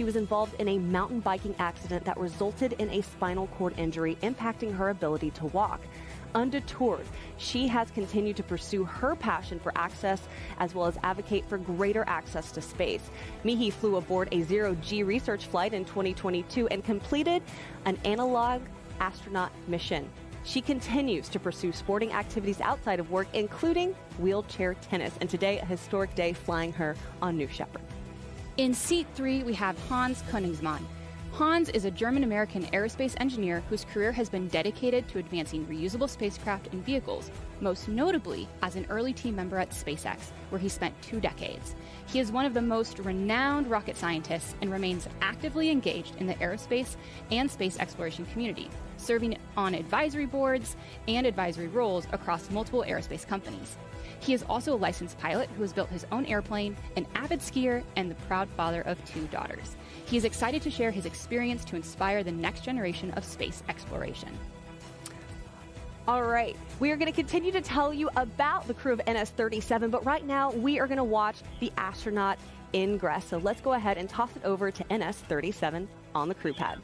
she was involved in a mountain biking accident that resulted in a spinal cord injury, impacting her ability to walk. Undeterred, she has continued to pursue her passion for access as well as advocate for greater access to space. Michi flew aboard a zero-G research flight in 2022 and completed an analog astronaut mission. She continues to pursue sporting activities outside of work, including wheelchair tennis, and today a historic day flying her on New Shepard. In seat 3, we have Hans Koenigsmann. Hans is a German-American aerospace engineer whose career has been dedicated to advancing reusable spacecraft and vehicles, most notably as an early team member at SpaceX, where he spent 2 decades. He is one of the most renowned rocket scientists and remains actively engaged in the aerospace and space exploration community, serving on advisory boards and advisory roles across multiple aerospace companies. He is also a licensed pilot who has built his own airplane, an avid skier, and the proud father of 2 daughters. He is excited to share his experience to inspire the next generation of space exploration. All right, we are going to continue to tell you about the crew of NS-37, but right now we are going to watch the astronaut ingress. So let's go ahead and toss it over to NS-37 on the crew pad.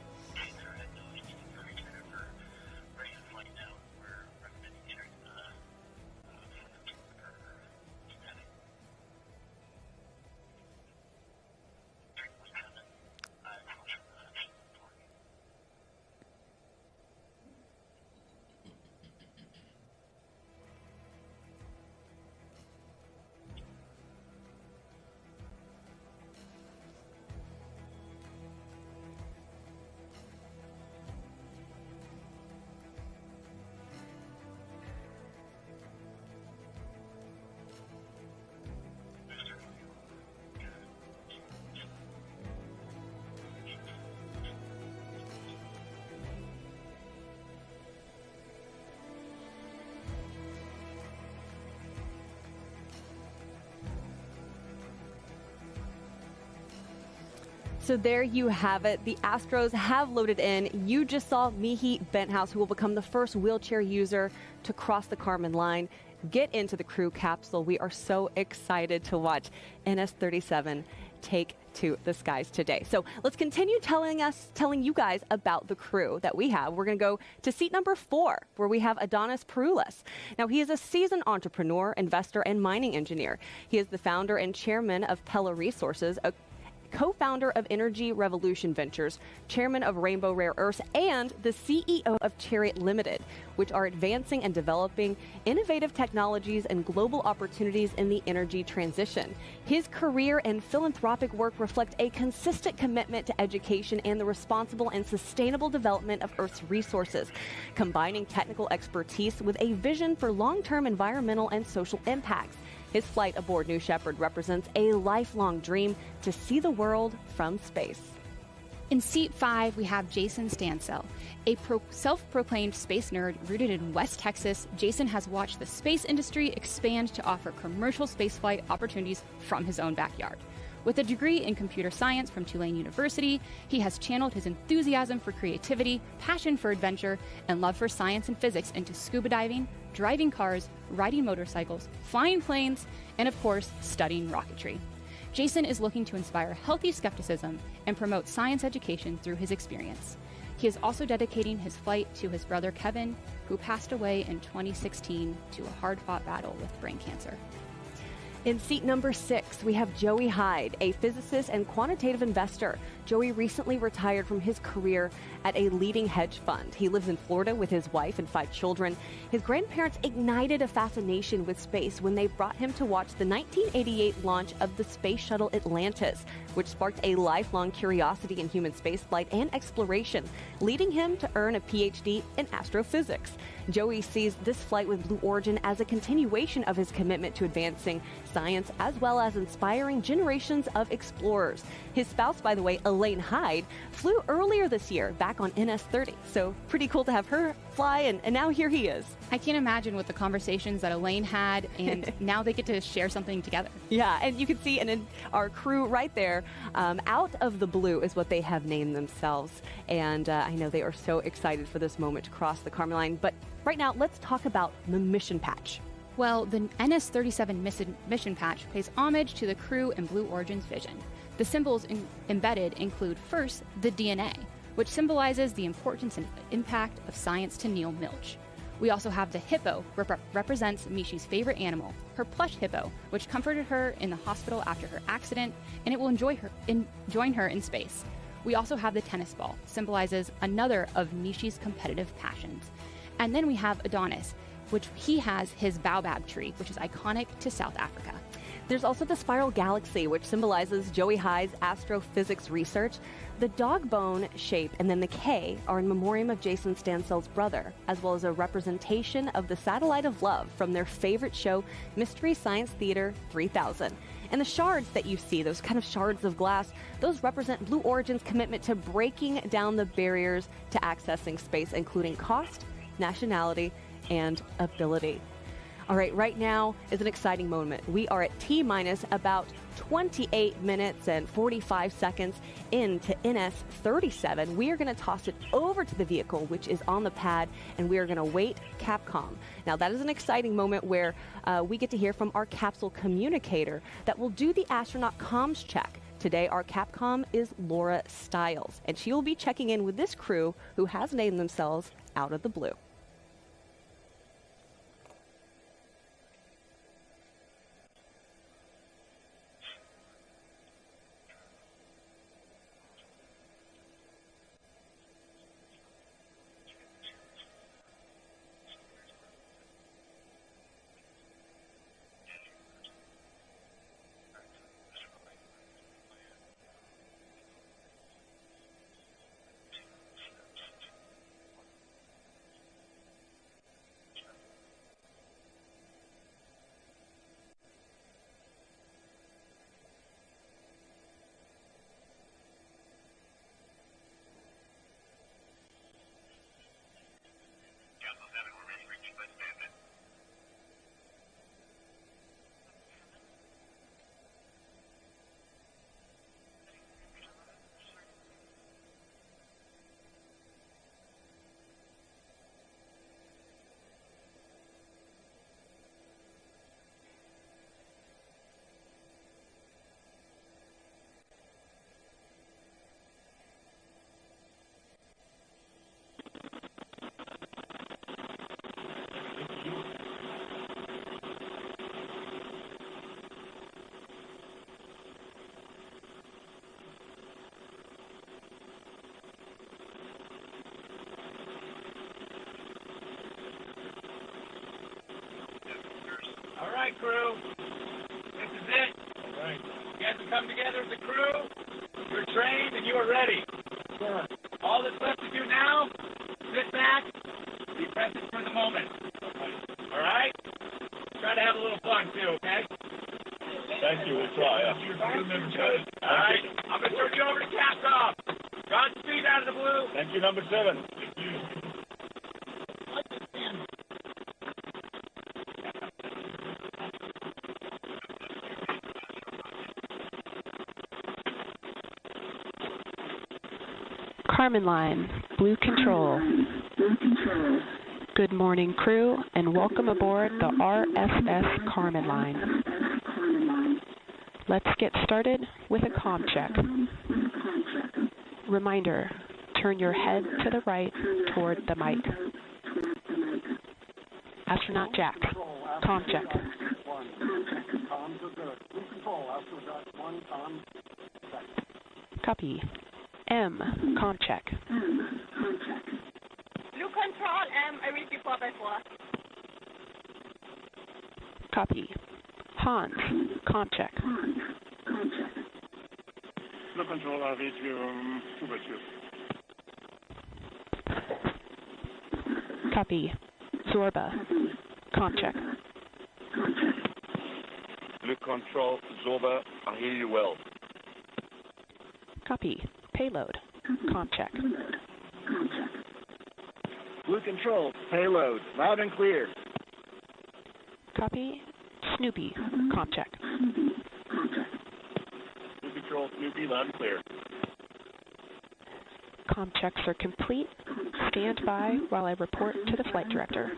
So there you have it. The Astros have loaded in. You just saw Michi Benthaus, who will become the first wheelchair user to cross the Kármán line, get into the crew capsule. We are so excited to watch NS-37 take to the skies today. So let's continue telling you guys about the crew that we have. We're going to go to seat number 4, where we have Adonis Peroulis. Now, he is a seasoned entrepreneur, investor, and mining engineer. He is the founder and chairman of Pella Resources, a co-founder of Energy Revolution Ventures, chairman of Rainbow Rare Earths, and the CEO of Chariot Limited, which are advancing and developing innovative technologies and global opportunities in the energy transition. His career and philanthropic work reflect a consistent commitment to education and the responsible and sustainable development of Earth's resources, combining technical expertise with a vision for long-term environmental and social impacts. His flight aboard New Shepard represents a lifelong dream to see the world from space. In seat 5, we have Jason Stansell. A self-proclaimed space nerd rooted in West Texas, Jason has watched the space industry expand to offer commercial spaceflight opportunities from his own backyard. With a degree in computer science from Tulane University, he has channeled his enthusiasm for creativity, passion for adventure, and love for science and physics into scuba diving, driving cars, riding motorcycles, flying planes, and of course, studying rocketry. Jason is looking to inspire healthy skepticism and promote science education through his experience. He is also dedicating his flight to his brother Kevin, who passed away in 2016 to a hard-fought battle with brain cancer. In seat number 6, we have Joey Hyde, a physicist and quantitative investor. Joey recently retired from his career at a leading hedge fund. He lives in Florida with his wife and 5 children. His grandparents ignited a fascination with space when they brought him to watch the 1988 launch of the Space Shuttle Atlantis, which sparked a lifelong curiosity in human spaceflight and exploration, leading him to earn a PhD in astrophysics. Joey sees this flight with Blue Origin as a continuation of his commitment to advancing science as well as inspiring generations of explorers. His spouse, by the way, Elaine Hyde, flew earlier this year back on NS-30. So pretty cool to have her fly, and now here he is. I can't imagine what the conversations that Elaine had, and now they get to share something together. Yeah, and you can see in our crew right there, Out of the Blue is what they have named themselves. And I know they are so excited for this moment to cross the Kármán line. But right now, let's talk about the mission patch. Well, the NS-37 mission patch pays homage to the crew and Blue Origin's vision. The symbols embedded include first, the DNA, which symbolizes the importance and impact of science to Neil Milch. We also have the hippo, represents Michi's favorite animal, her plush hippo, which comforted her in the hospital after her accident, and it will join her in space. We also have the tennis ball, symbolizes another of Michi's competitive passions. And then we have Adonis, which he has his baobab tree, which is iconic to South Africa. There's also the spiral galaxy, which symbolizes Joey High's astrophysics research. The dog bone shape and then the K are in memoriam of Jason Stansell's brother, as well as a representation of the Satellite of Love from their favorite show, Mystery Science Theater 3000. And the shards that you see, those kind of shards of glass, those represent Blue Origin's commitment to breaking down the barriers to accessing space, including cost, nationality, and ability. All right, right now is an exciting moment. We are at T-minus about 28 minutes and 45 seconds into NS-37. We are going to toss it over to the vehicle, which is on the pad, and we are going to wait Capcom. Now, that is an exciting moment where we get to hear from our capsule communicator that will do the astronaut comms check. Today, our Capcom is Laura Stiles, and she will be checking in with this crew who has named themselves Out of the Blue. All right, crew. This is it. All right. You guys have come together as a crew. You're trained and you are ready. Sure. All that's left to do now, sit back, be present for the moment. All right? Try to have a little fun, too, okay? Thank you. We'll try. All right. I'm going to turn you over to Capcom. Godspeed Out of the Blue. Thank you, number 7. Carmen Line, Blue Control. Good morning, crew, and welcome aboard the RSS Carmen Line. Let's get started with a comm check. Reminder, turn your head to the right toward the mic. Astronaut Jack, comm check. Copy. M, comm check. Blue Control, I will be 4x4. Copy. Hans, comm check. Blue Control, RV to 2x2. Copy. Zorba, comm check. Blue Control, Zorba, I hear you well. Copy. Payload, comm check. Blue Control, payload, loud and clear. Copy. Snoopy, comm check. Blue Control, Snoopy, loud and clear. Comm checks are complete. Stand by while I report to the flight director.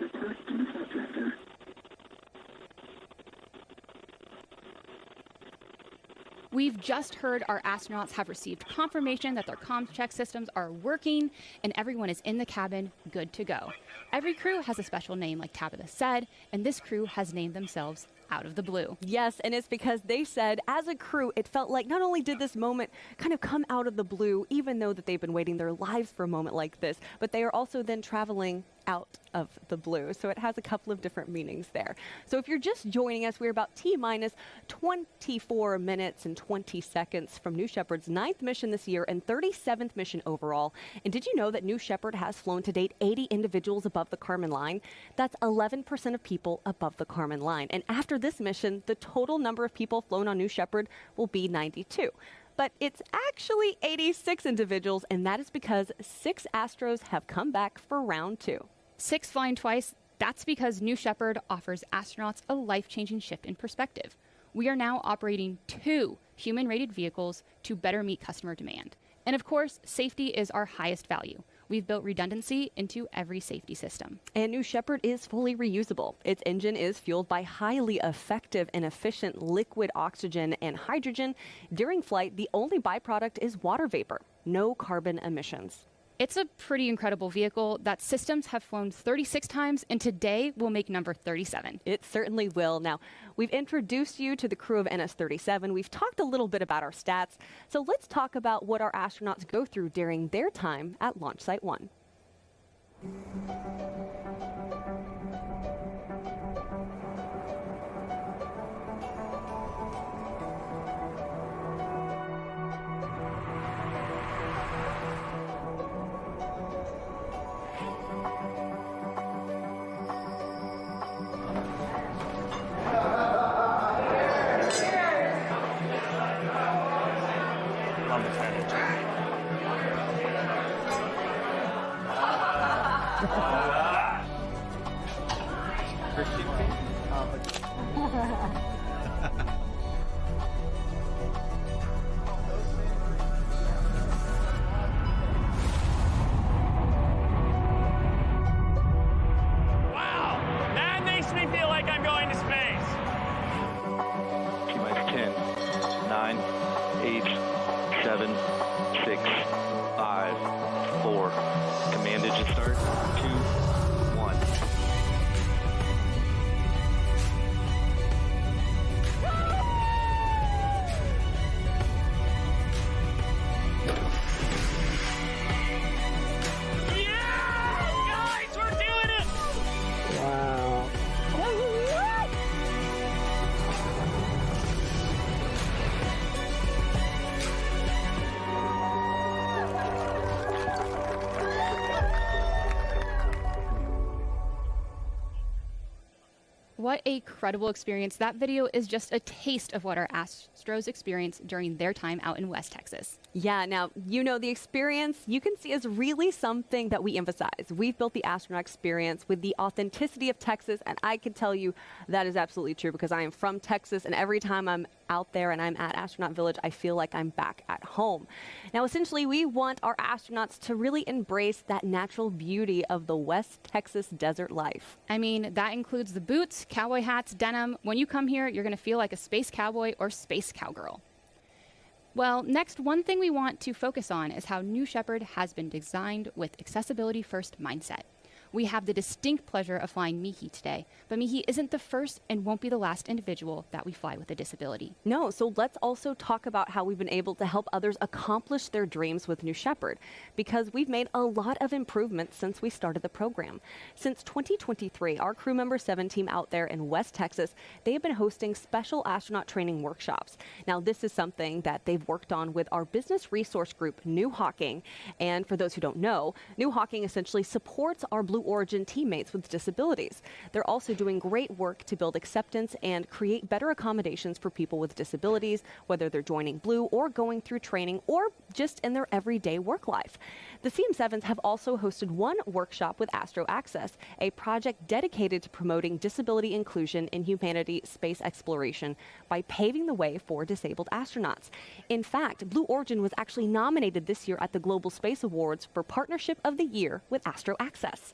We've just heard our astronauts have received confirmation that their comms check systems are working and everyone is in the cabin good to go. Every crew has a special name, like Tabitha said, and this crew has named themselves Out of the Blue. Yes, and it's because they said, as a crew, it felt like not only did this moment kind of come out of the blue, even though that they've been waiting their lives for a moment like this, but they are also then traveling out of the blue. So it has a couple of different meanings there. So if you're just joining us, we're about T-minus 24 minutes and 20 seconds from New Shepard's 9th mission this year and 37th mission overall. And did you know that New Shepard has flown to date 80 individuals above the Kármán line? That's 11% of people above the Kármán line. And after this mission, the total number of people flown on New Shepard will be 92. But it's actually 86 individuals, and that is because 6 Astros have come back for round 2. 6 flying twice, that's because New Shepard offers astronauts a life-changing shift in perspective. We are now operating 2 human-rated vehicles to better meet customer demand. And of course, safety is our highest value. We've built redundancy into every safety system. And New Shepard is fully reusable. Its engine is fueled by highly effective and efficient liquid oxygen and hydrogen. During flight, the only byproduct is water vapor, no carbon emissions. It's a pretty incredible vehicle that systems have flown 36 times, and today will make number 37. It certainly will. Now, we've introduced you to the crew of NS-37. We've talked a little bit about our stats. So let's talk about what our astronauts go through during their time at Launch Site 1. What a credible experience. That video is just a taste of what our Astros experienced during their time out in West Texas. Yeah, now, you know, the experience you can see is really something that we emphasize. We've built the astronaut experience with the authenticity of Texas, and I can tell you that is absolutely true because I am from Texas, and every time I'm out there and I'm at Astronaut Village, I feel like I'm back at home. Now, essentially, we want our astronauts to really embrace that natural beauty of the West Texas desert life. I mean, that includes the boots, cowboy hats, denim. When you come here, you're going to feel like a space cowboy or space cowgirl. Well, next, one thing we want to focus on is how New Shepard has been designed with accessibility first mindset. We have the distinct pleasure of flying Michi today, but Michi isn't the first and won't be the last individual that we fly with a disability. No, so let's also talk about how we've been able to help others accomplish their dreams with New Shepard, because we've made a lot of improvements since we started the program. Since 2023, our Crew Member 7 team out there in West Texas, they have been hosting special astronaut training workshops. Now, this is something that they've worked on with our business resource group, New Hawking. And for those who don't know, New Hawking essentially supports our Blue Origin teammates with disabilities. They're also doing great work to build acceptance and create better accommodations for people with disabilities, whether they're joining Blue or going through training or just in their everyday work life. The CM7s have also hosted one workshop with Astro Access, a project dedicated to promoting disability inclusion in humanity space exploration by paving the way for disabled astronauts. In fact, Blue Origin was actually nominated this year at the Global Space Awards for Partnership of the Year with Astro Access.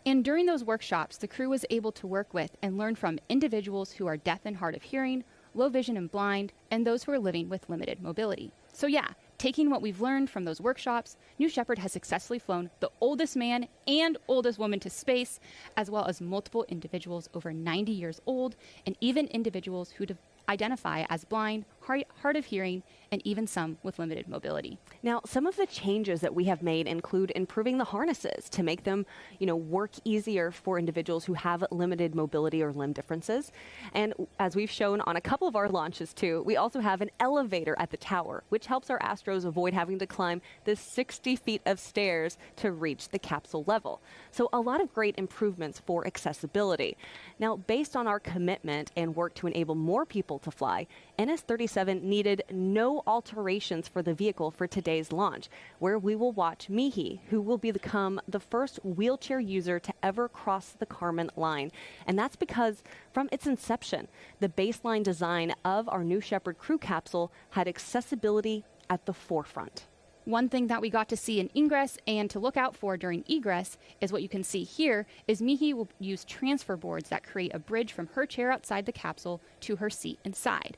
And during those workshops, the crew was able to work with and learn from individuals who are deaf and hard of hearing, low vision and blind, and those who are living with limited mobility. So yeah, taking what we've learned from those workshops, New Shepard has successfully flown the oldest man and oldest woman to space, as well as multiple individuals over 90 years old, and even individuals who identify as blind, hard of hearing, and even some with limited mobility. Now, some of the changes that we have made include improving the harnesses to make them, work easier for individuals who have limited mobility or limb differences. And as we've shown on a couple of our launches too, we also have an elevator at the tower, which helps our astros avoid having to climb the 60 feet of stairs to reach the capsule level. So a lot of great improvements for accessibility. Now, based on our commitment and work to enable more people to fly, NS-37 needed no alterations for the vehicle for today's launch, where we will watch Michi, who will become the first wheelchair user to ever cross the Kármán line. And that's because from its inception, the baseline design of our New Shepard crew capsule had accessibility at the forefront. One thing that we got to see in ingress and to look out for during egress is what you can see here is Michi will use transfer boards that create a bridge from her chair outside the capsule to her seat inside.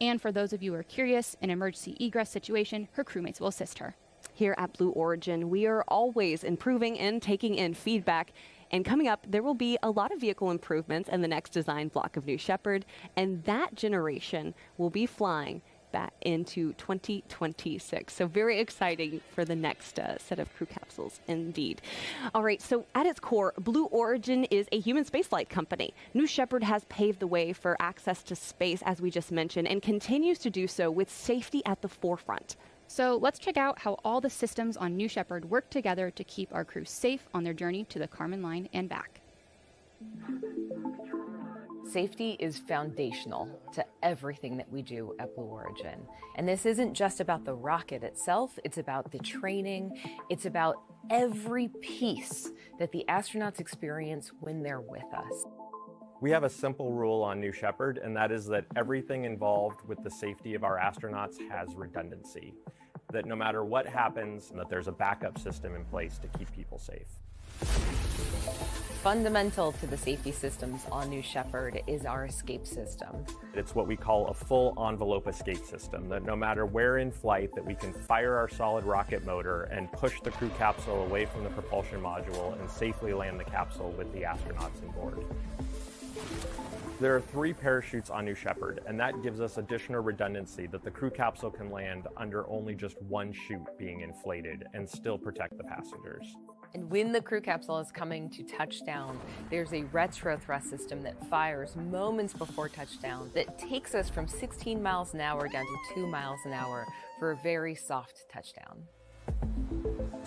And for those of you who are curious, in an emergency egress situation, her crewmates will assist her. Here at Blue Origin, we are always improving and taking in feedback. And coming up, there will be a lot of vehicle improvements in the next design block of New Shepard, and that generation will be flying back into 2026. So very exciting for the next set of crew capsules indeed. All right, so at its core, Blue Origin is a human spaceflight company. New Shepard has paved the way for access to space, as we just mentioned, and continues to do so with safety at the forefront. So let's check out how all the systems on New Shepard work together to keep our crew safe on their journey to the Kármán line and back. Safety is foundational to everything that we do at Blue Origin. And this isn't just about the rocket itself, it's about the training, it's about every piece that the astronauts experience when they're with us. We have a simple rule on New Shepard, and that is that everything involved with the safety of our astronauts has redundancy. That no matter what happens, that there's a backup system in place to keep people safe. Fundamental to the safety systems on New Shepard is our escape system. It's what we call a full envelope escape system, that no matter where in flight, that we can fire our solid rocket motor and push the crew capsule away from the propulsion module and safely land the capsule with the astronauts on board. There are 3 parachutes on New Shepard, and that gives us additional redundancy that the crew capsule can land under only just one chute being inflated and still protect the passengers. And when the crew capsule is coming to touchdown, there's a retro thrust system that fires moments before touchdown that takes us from 16 miles an hour down to 2 miles an hour for a very soft touchdown.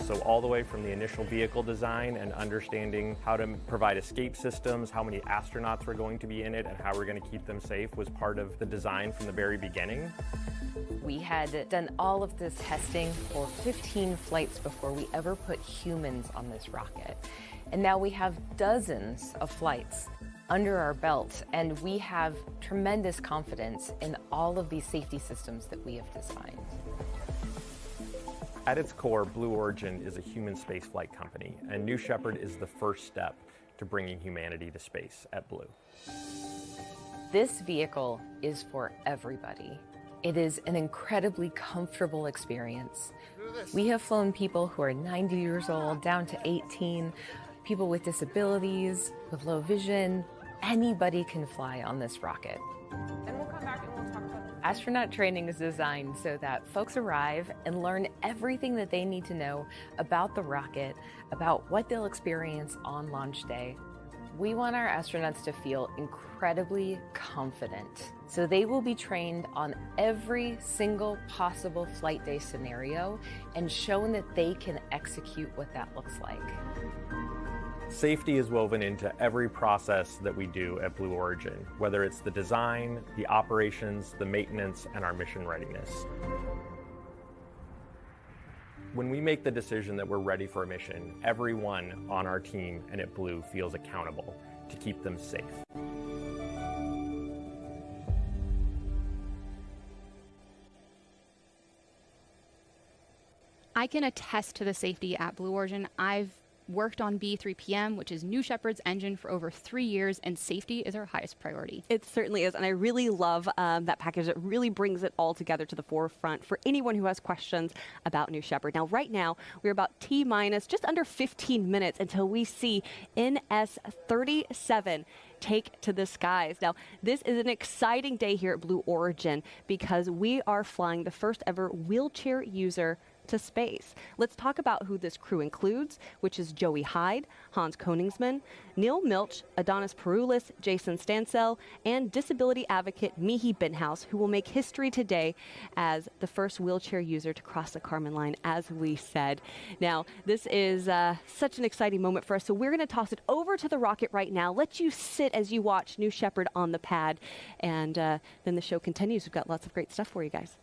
So all the way from the initial vehicle design and understanding how to provide escape systems, how many astronauts were going to be in it, and how we're going to keep them safe was part of the design from the very beginning. We had done all of this testing for 15 flights before we ever put humans on this rocket. And now we have dozens of flights under our belt, and we have tremendous confidence in all of these safety systems that we have designed. At its core, Blue Origin is a human spaceflight company, and New Shepard is the first step to bringing humanity to space at Blue. This vehicle is for everybody. It is an incredibly comfortable experience. We have flown people who are 90 years old down to 18, people with disabilities, with low vision. Anybody can fly on this rocket. And we'll come back and we'll talk about that. Astronaut training is designed so that folks arrive and learn everything that they need to know about the rocket, about what they'll experience on launch day. We want our astronauts to feel incredibly confident. So they will be trained on every single possible flight day scenario and shown that they can execute what that looks like. Safety is woven into every process that we do at Blue Origin, whether it's the design, the operations, the maintenance, and our mission readiness. When we make the decision that we're ready for a mission, everyone on our team and at Blue feels accountable to keep them safe. I can attest to the safety at Blue Origin. I've worked on B3PM, which is New Shepard's engine, for over 3 years, and safety is our highest priority. It certainly is, and I really love that package. It really brings it all together to the forefront for anyone who has questions about New Shepard. Now, right now, we're about T-minus just under 15 minutes until we see NS-37 take to the skies. Now, this is an exciting day here at Blue Origin because we are flying the first ever wheelchair user to space. Let's talk about who this crew includes, which is Joey Hyde, Hans Koningsman, Neil Milch, Adonis Peroulis, Jason Stansell, and disability advocate Michi Benthaus, who will make history today as the first wheelchair user to cross the Kármán line, as we said. Now, this is such an exciting moment for us, so we're going to toss it over to the rocket right now, let you sit as you watch New Shepard on the pad, and then the show continues. We've got lots of great stuff for you guys.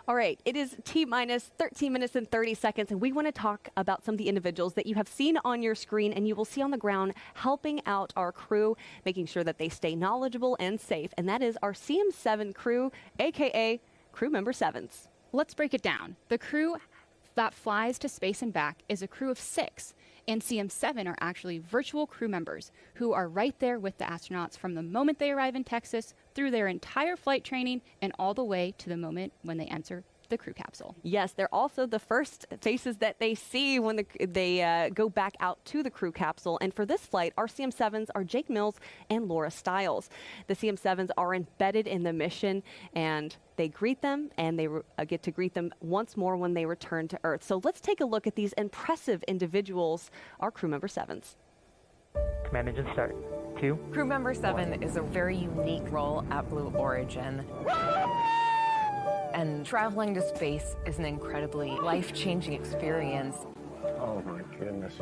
All right, it is T-minus 13 minutes and 30 seconds, and we want to talk about some of the individuals that you have seen on your screen and you will see on the ground helping out our crew, making sure that they stay knowledgeable and safe, and that is our CM7 crew, aka crew member 7s. Let's break it down. The crew that flies to space and back is a crew of 6, and CM7 are actually virtual crew members who are right there with the astronauts from the moment they arrive in Texas through their entire flight training and all the way to the moment when they enter the crew capsule. Yes, they're also the first faces that they see when they go back out to the crew capsule. And for this flight, our CM7s are Jake Mills and Laura Stiles. The CM7s are embedded in the mission, and they greet them, and they get to greet them once more when they return to Earth. So let's take a look at these impressive individuals, our crew member 7s. Command engine start. 2. Crew member 7 is a very unique role at Blue Origin. And traveling to space is an incredibly life-changing experience. Oh my goodness.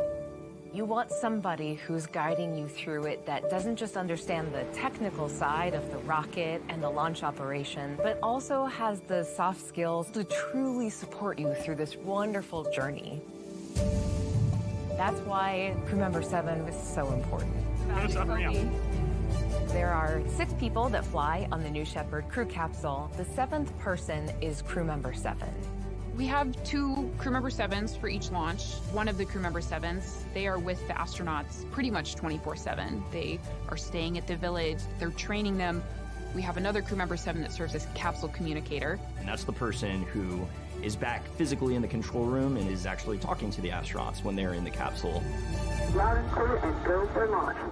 You want somebody who's guiding you through it that doesn't just understand the technical side of the rocket and the launch operation, but also has the soft skills to truly support you through this wonderful journey. That's why crew member 7 is so important. There are 6 people that fly on the New Shepard crew capsule. The 7th person is crew member 7. We have 2 crew member 7s for each launch. One of the crew member 7s, they are with the astronauts pretty much 24/7. They are staying at the village, they're training them. We have another crew member 7 that serves as capsule communicator. And that's the person who is back physically in the control room and is actually talking to the astronauts when they're in the capsule.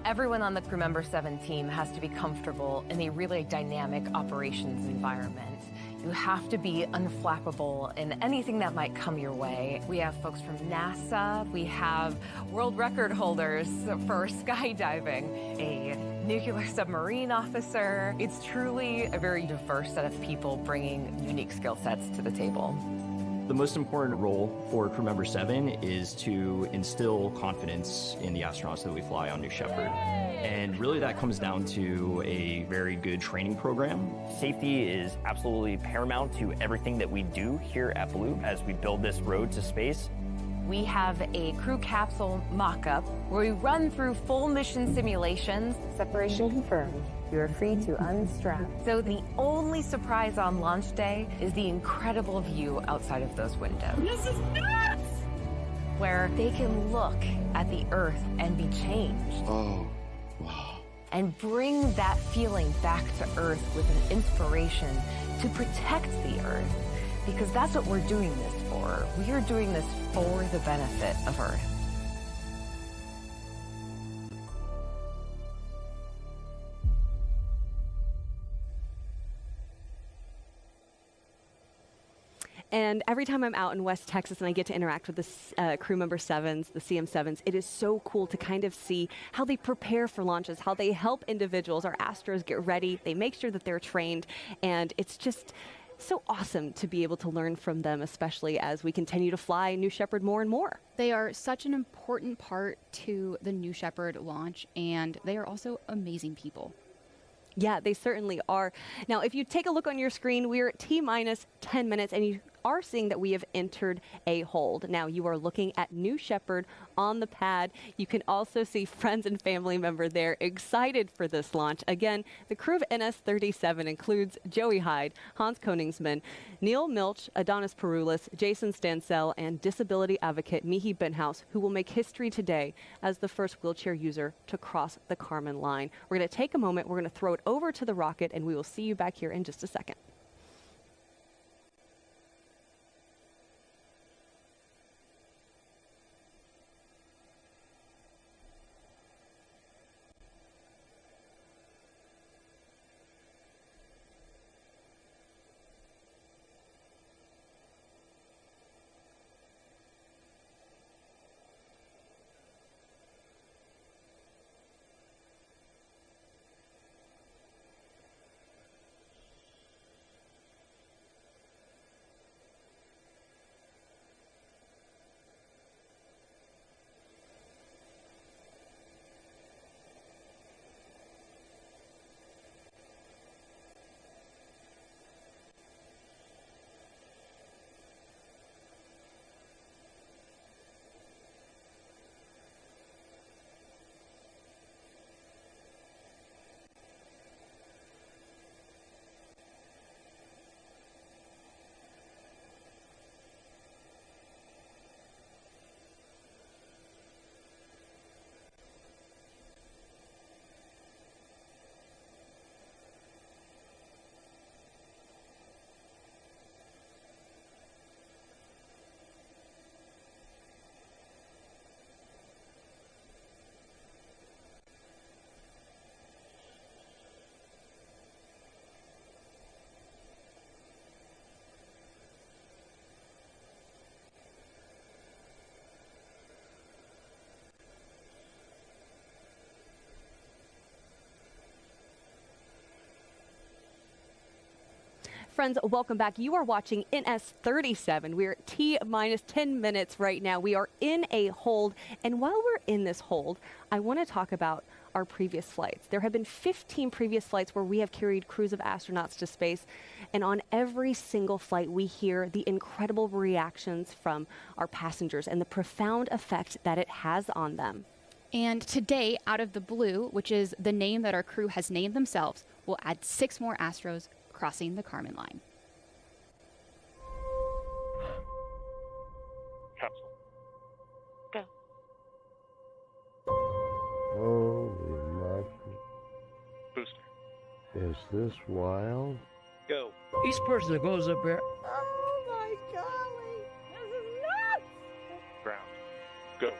Everyone on the crew member 7 team has to be comfortable in a really dynamic operations environment. You have to be unflappable in anything that might come your way. We have folks from NASA, we have world record holders for skydiving, a nuclear submarine officer. It's truly a very diverse set of people bringing unique skill sets to the table. The most important role for crew member 7 is to instill confidence in the astronauts that we fly on New Shepard. And really that comes down to a very good training program. Safety is absolutely paramount to everything that we do here at Blue as we build this road to space. We have a crew capsule mock-up where we run through full mission simulations. Separation confirmed. You are free to unstrap. So the only surprise on launch day is the incredible view outside of those windows. This is nuts! Where they can look at the Earth and be changed. Oh, wow. And bring that feeling back to Earth with an inspiration to protect the Earth. Because that's what we're doing this for. We are doing this for the benefit of Earth. And every time I'm out in West Texas and I get to interact with the crew member 7s, the CM7s, it is so cool to kind of see how they prepare for launches, how they help individuals, our Astros, get ready. They make sure that they're trained, and it's just so awesome to be able to learn from them, especially as we continue to fly New Shepard more and more. They are such an important part to the New Shepard launch, and they are also amazing people. Yeah, they certainly are. Now, if you take a look on your screen, we're at T-minus 10 minutes, and you are seeing that we have entered a hold. Now, you are looking at New Shepard on the pad. You can also see friends and family member there excited for this launch. Again, the crew of NS-37 includes Joey Hyde, Hans Koningsman, Neil Milch, Adonis Peroulis, Jason Stansell, and disability advocate Michi Benthaus, who will make history today as the first wheelchair user to cross the Kármán line. We're going to take a moment, we're going to throw it over to the rocket, and we will see you back here in just a second. Friends, welcome back. You are watching NS-37. We're at T-minus 10 minutes right now. We are in a hold. And while we're in this hold, I want to talk about our previous flights. There have been 15 previous flights where we have carried crews of astronauts to space. And on every single flight, we hear the incredible reactions from our passengers and the profound effect that it has on them. And today, Out of the Blue, which is the name that our crew has named themselves, will add 6 more Astros crossing the Kármán line. Capsule. Go. Holy mackerel. Booster. Is this wild? Go. Each person that goes up there. Oh my golly! This is nuts! Ground. Go.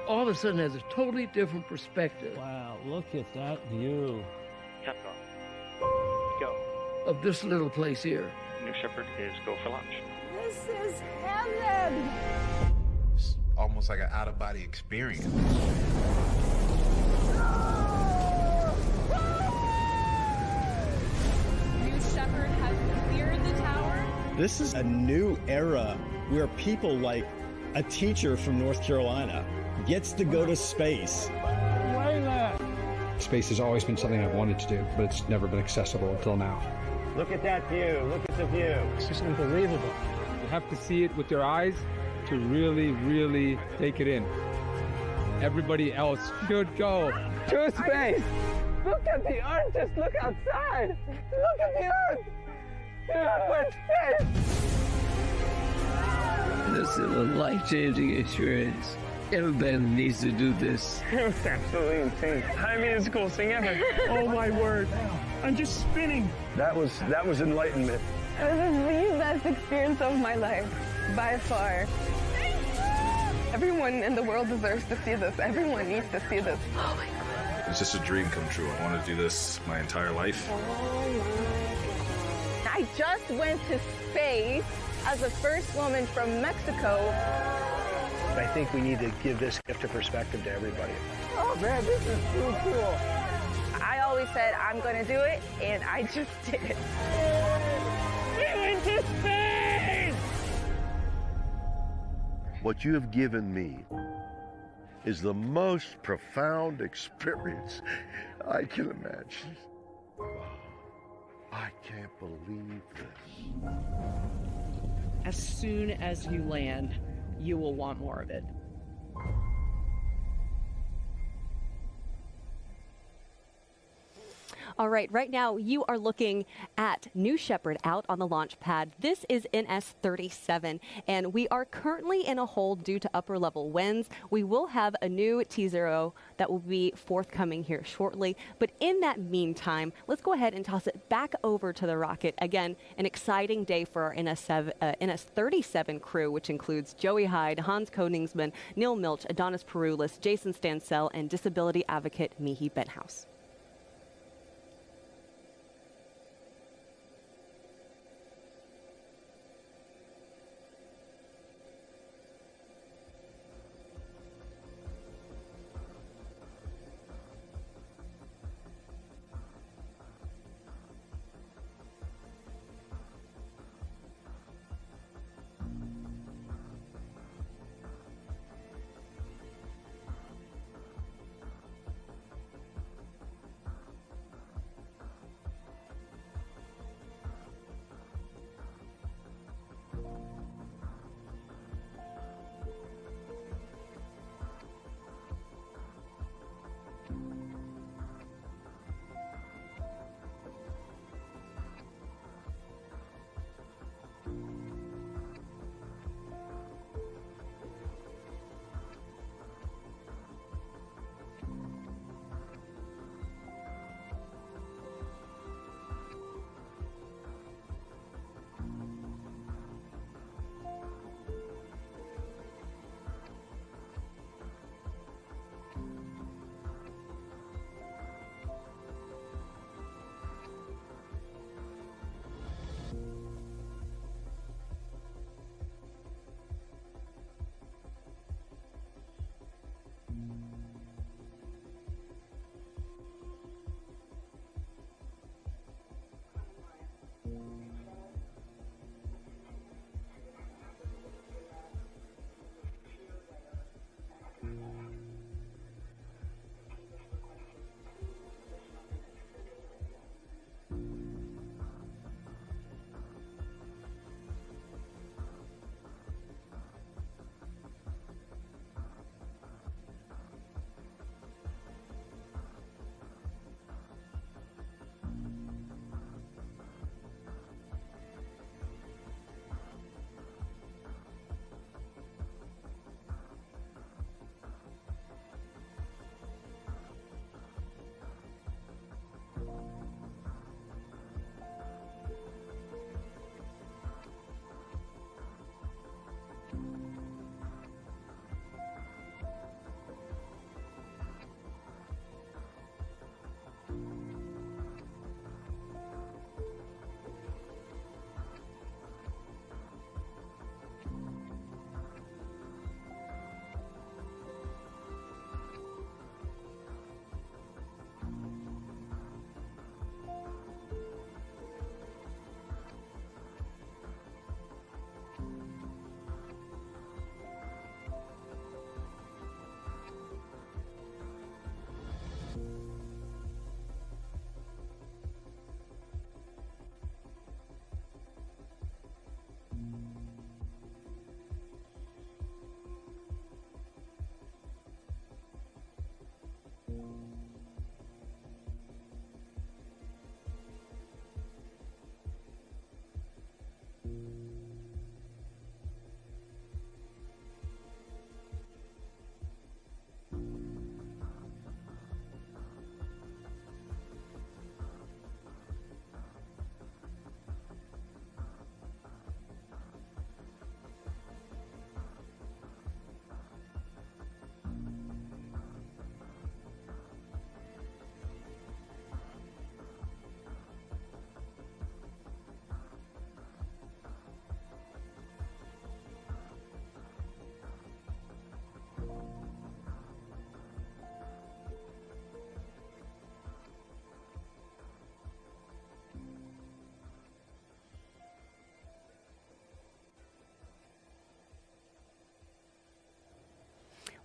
All of a sudden has a totally different perspective. Wow, look at that view. Capcom. Go. Of this little place here. New Shepard is go for launch. This is heaven! It's almost like an out-of-body experience. New Shepard has cleared the tower. This is a new era where people like a teacher from North Carolina gets to go to space. Space has always been something I've wanted to do, but it's never been accessible until now. Look at that view. Look at the view. It's just unbelievable. You have to see it with your eyes to really, really take it in. Everybody else should go to space. Look at the Earth! Just look outside! Look at the Earth! We're in space! This is a life-changing experience. Everybody needs to do this. It was absolutely insane. I mean, it's the coolest thing ever. Oh my word. I'm just spinning. That was enlightenment. This is the best experience of my life, by far. Everyone in the world deserves to see this. Everyone needs to see this. Oh my God. It's just a dream come true. I want to do this my entire life. Oh my God. I just went to space as the first woman from Mexico. I think we need to give this gift of perspective to everybody. Oh man, this is so cool. I always said I'm going to do it, and I just did it. to space! What you have given me is the most profound experience I can imagine. I can't believe this. As soon as you land, you will want more of it. All right, right now you are looking at New Shepard out on the launch pad. This is NS-37, and we are currently in a hold due to upper level winds. We will have a new T0 that will be forthcoming here shortly. But in that meantime, let's go ahead and toss it back over to the rocket. Again, an exciting day for our NS-37 crew, which includes Joey Hyde, Hans Koningsman, Neil Milch, Adonis Peroulis, Jason Stansell, and disability advocate Michi Benthaus.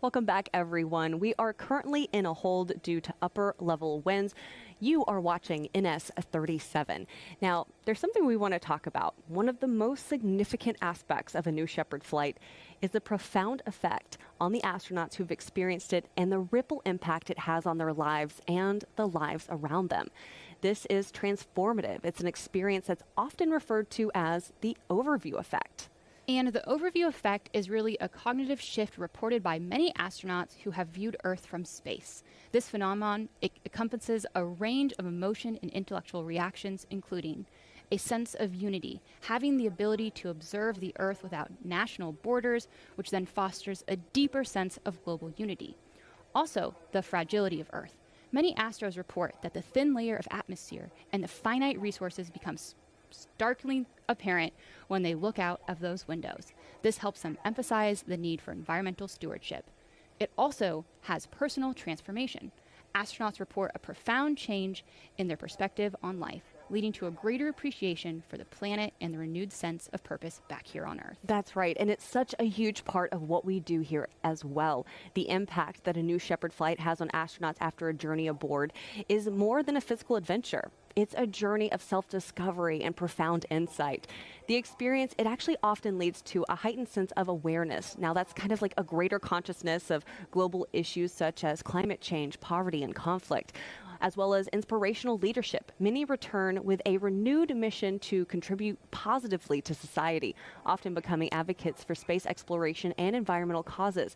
Welcome back, everyone. We are currently in a hold due to upper level winds. You are watching NS-37. Now, there's something we want to talk about. One of the most significant aspects of a New Shepard flight is the profound effect on the astronauts who've experienced it and the ripple impact it has on their lives and the lives around them. This is transformative. It's an experience that's often referred to as the overview effect. And the overview effect is really a cognitive shift reported by many astronauts who have viewed Earth from space. This phenomenon encompasses a range of emotion and intellectual reactions, including a sense of unity, having the ability to observe the Earth without national borders, which then fosters a deeper sense of global unity. Also, the fragility of Earth. Many astros report that the thin layer of atmosphere and the finite resources become starkly apparent when they look out of those windows. This helps them emphasize the need for environmental stewardship. It also has personal transformation. Astronauts report a profound change in their perspective on life, leading to a greater appreciation for the planet and the renewed sense of purpose back here on Earth. That's right, and it's such a huge part of what we do here as well. The impact that a New Shepard flight has on astronauts after a journey aboard is more than a physical adventure. It's a journey of self-discovery and profound insight. The experience, it actually often leads to a heightened sense of awareness. Now, that's kind of like a greater consciousness of global issues such as climate change, poverty, and conflict, as well as inspirational leadership. Many return with a renewed mission to contribute positively to society, often becoming advocates for space exploration and environmental causes.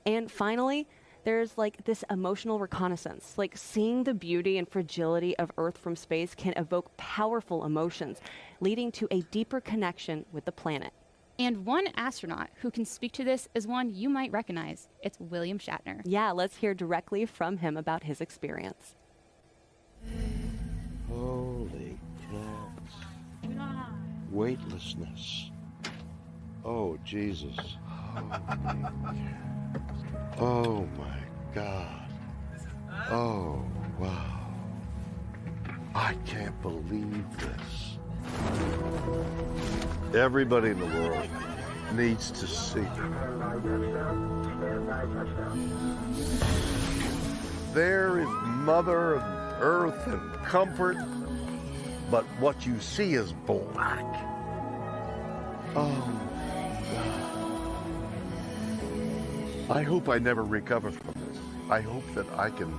And finally, there's like this emotional reconnaissance, like seeing the beauty and fragility of Earth from space can evoke powerful emotions, leading to a deeper connection with the planet. And one astronaut who can speak to this is one you might recognize. It's William Shatner. Yeah, let's hear directly from him about his experience. Holy cats. Weightlessness. Oh, Jesus. Oh, my God. Oh, wow. I can't believe this. Everybody in the world needs to see. There is Mother Earth and comfort, but what you see is black. Oh, I hope I never recover from this. I hope that I can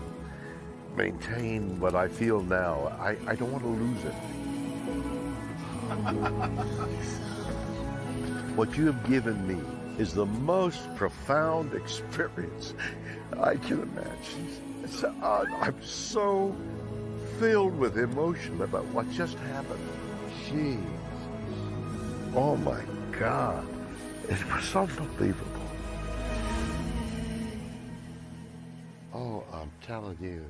maintain what I feel now. I don't want to lose it. What you have given me is the most profound experience I can imagine. I'm so filled with emotion about what just happened. Jeez. Oh my God. It was unbelievable. Oh, I'm telling you.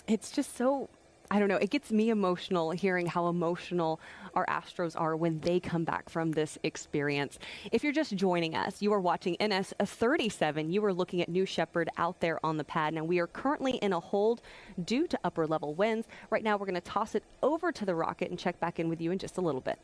It's just so, I don't know, it gets me emotional hearing how emotional our astros are when they come back from this experience. If you're just joining us, you are watching NS-37. You are looking at New Shepard out there on the pad. Now, we are currently in a hold due to upper level winds. Right now, we're going to toss it over to the rocket and check back in with you in just a little bit.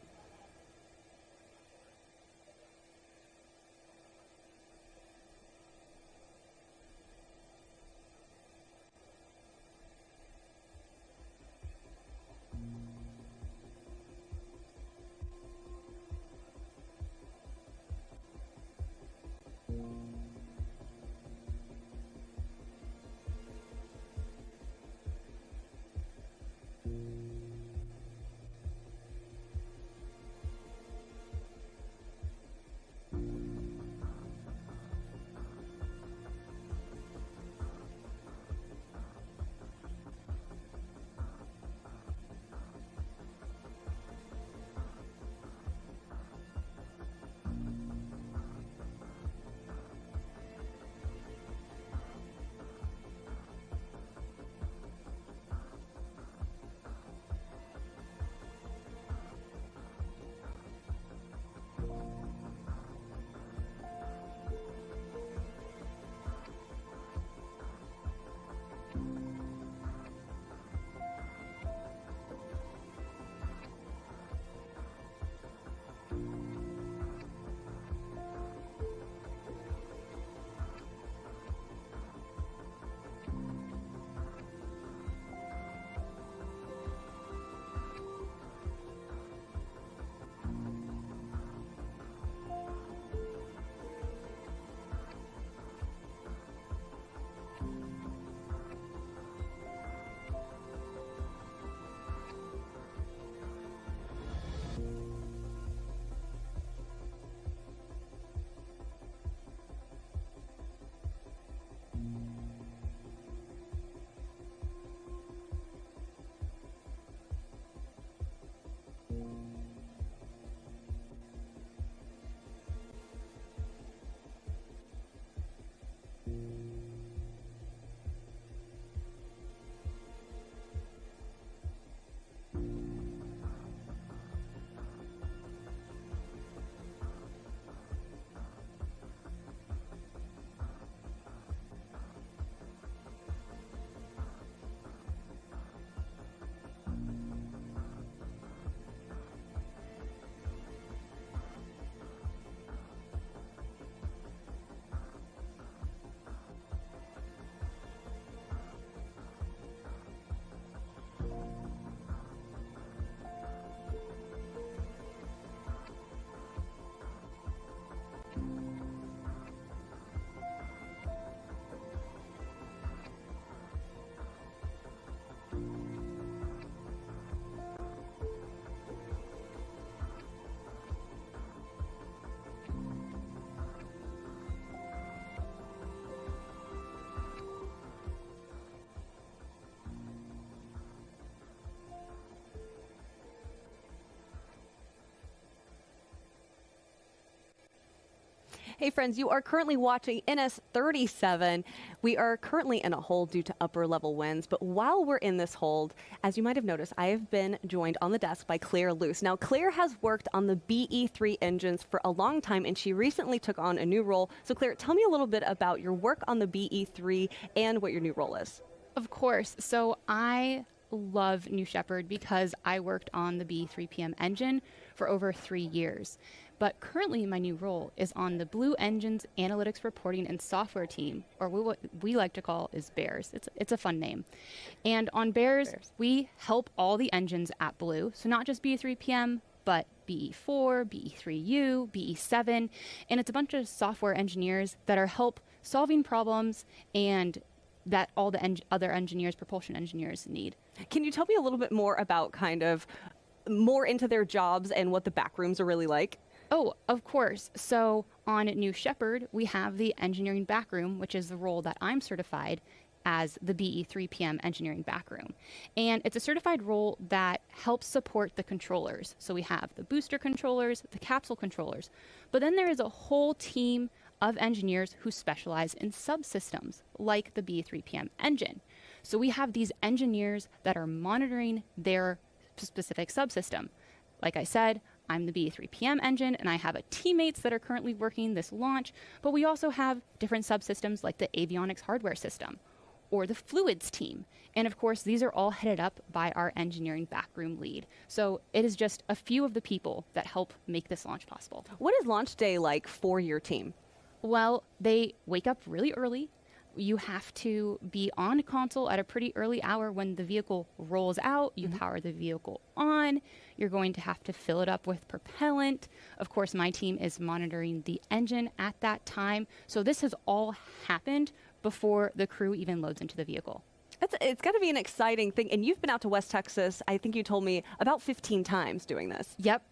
Hey friends, you are currently watching NS-37. We are currently in a hold due to upper level winds, but while we're in this hold, as you might have noticed, I have been joined on the desk by Claire Luce. Now, Claire has worked on the BE-3 engines for a long time, and she recently took on a new role. So Claire, tell me a little bit about your work on the BE-3 and what your new role is. Of course. So I love New Shepard because I worked on the BE-3PM engine for over 3 years. But currently my new role is on the Blue Engine's Analytics Reporting and Software team, or what we like to call is BEARS. It's a fun name. And on BEARS, we help all the engines at Blue, so not just BE-3PM, but BE-4, BE-3U, BE-7, and it's a bunch of software engineers that are help solving problems and that all the other engineers, propulsion engineers, need. Can you tell me a little bit more about kind of more into their jobs and what the back rooms are really like? Oh, of course. So on New Shepard, we have the engineering backroom, which is the role that I'm certified as the BE-3PM engineering backroom. And it's a certified role that helps support the controllers. So we have the booster controllers, the capsule controllers, but then there is a whole team of engineers who specialize in subsystems like the BE-3PM engine. So we have these engineers that are monitoring their specific subsystem. Like I said, I'm the BE-3PM engine, and I have teammates that are currently working this launch, but we also have different subsystems like the avionics hardware system or the fluids team. And of course, these are all headed up by our engineering backroom lead. So it is just a few of the people that help make this launch possible. What is launch day like for your team? Well, they wake up really early. You have to be on console at a pretty early hour when the vehicle rolls out. You power the vehicle on. You're going to have to fill it up with propellant. Of course, my team is monitoring the engine at that time. So this has all happened before the crew even loads into the vehicle. It's got to be an exciting thing. And you've been out to West Texas, I think you told me, about 15 times doing this. Yep.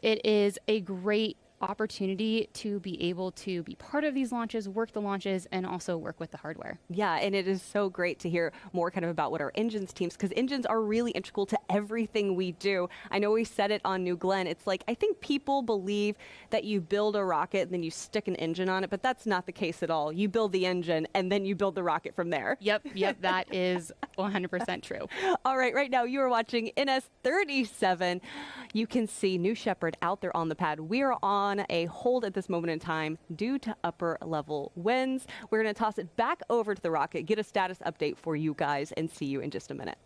It is a great opportunity to be able to be part of these launches, work the launches, and also work with the hardware. Yeah, and it is so great to hear more kind of about what our engines teams, because engines are really integral to everything we do. I know we said it on New Glenn. It's like, I think people believe that you build a rocket and then you stick an engine on it, but that's not the case at all. You build the engine and then you build the rocket from there. Yep, that is 100% true. All right now you are watching NS-37. You can see New Shepard out there on the pad. We are on a hold at this moment in time due to upper level winds. We're going to toss it back over to the rocket, get a status update for you guys, and see you in just a minute.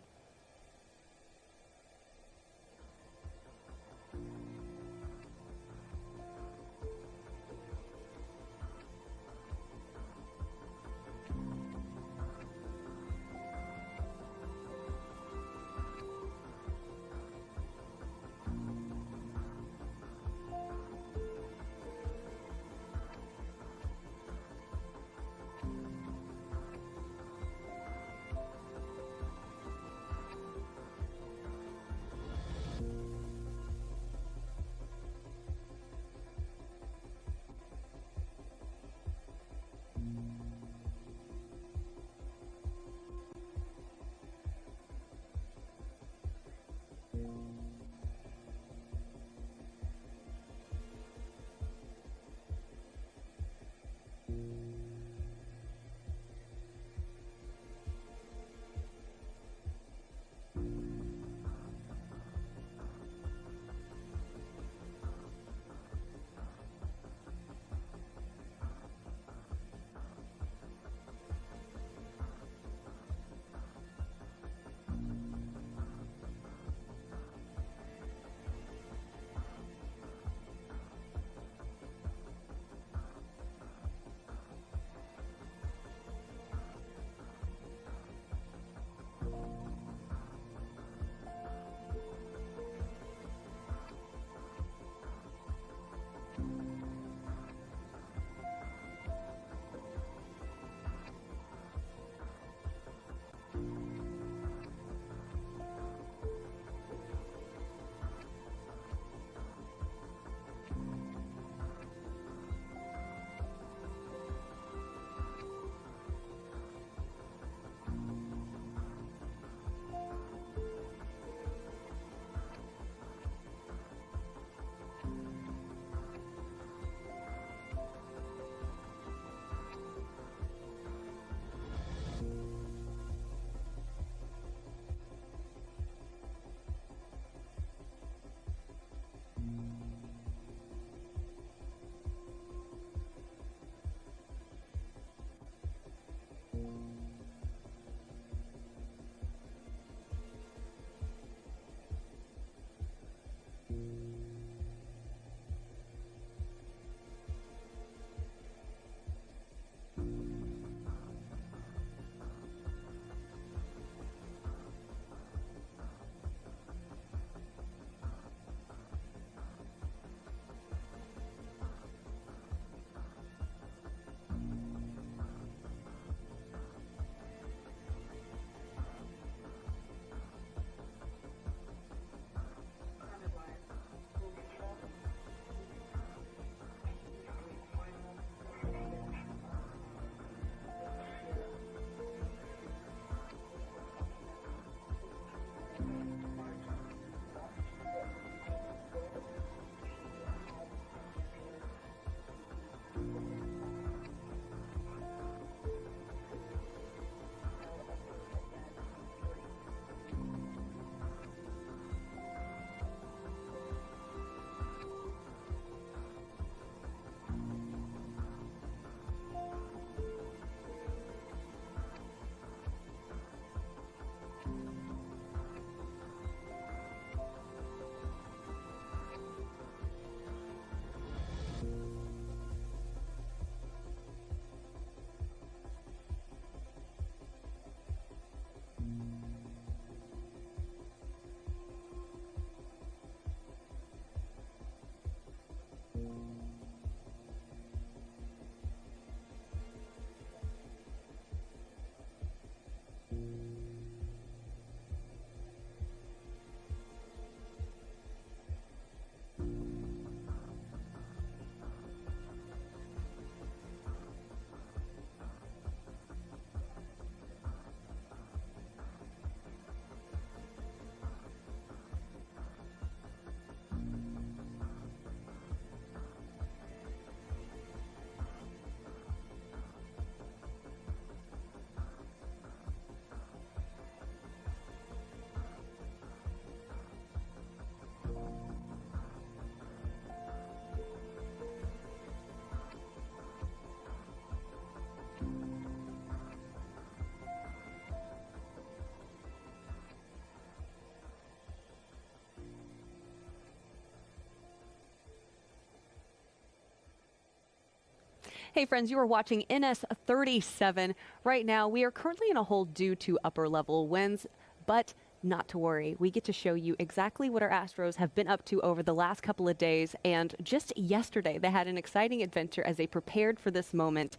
Hey friends, you are watching NS37. Right now, we are currently in a hole due to upper level winds, but not to worry. We get to show you exactly what our Astros have been up to over the last couple of days. And just yesterday, they had an exciting adventure as they prepared for this moment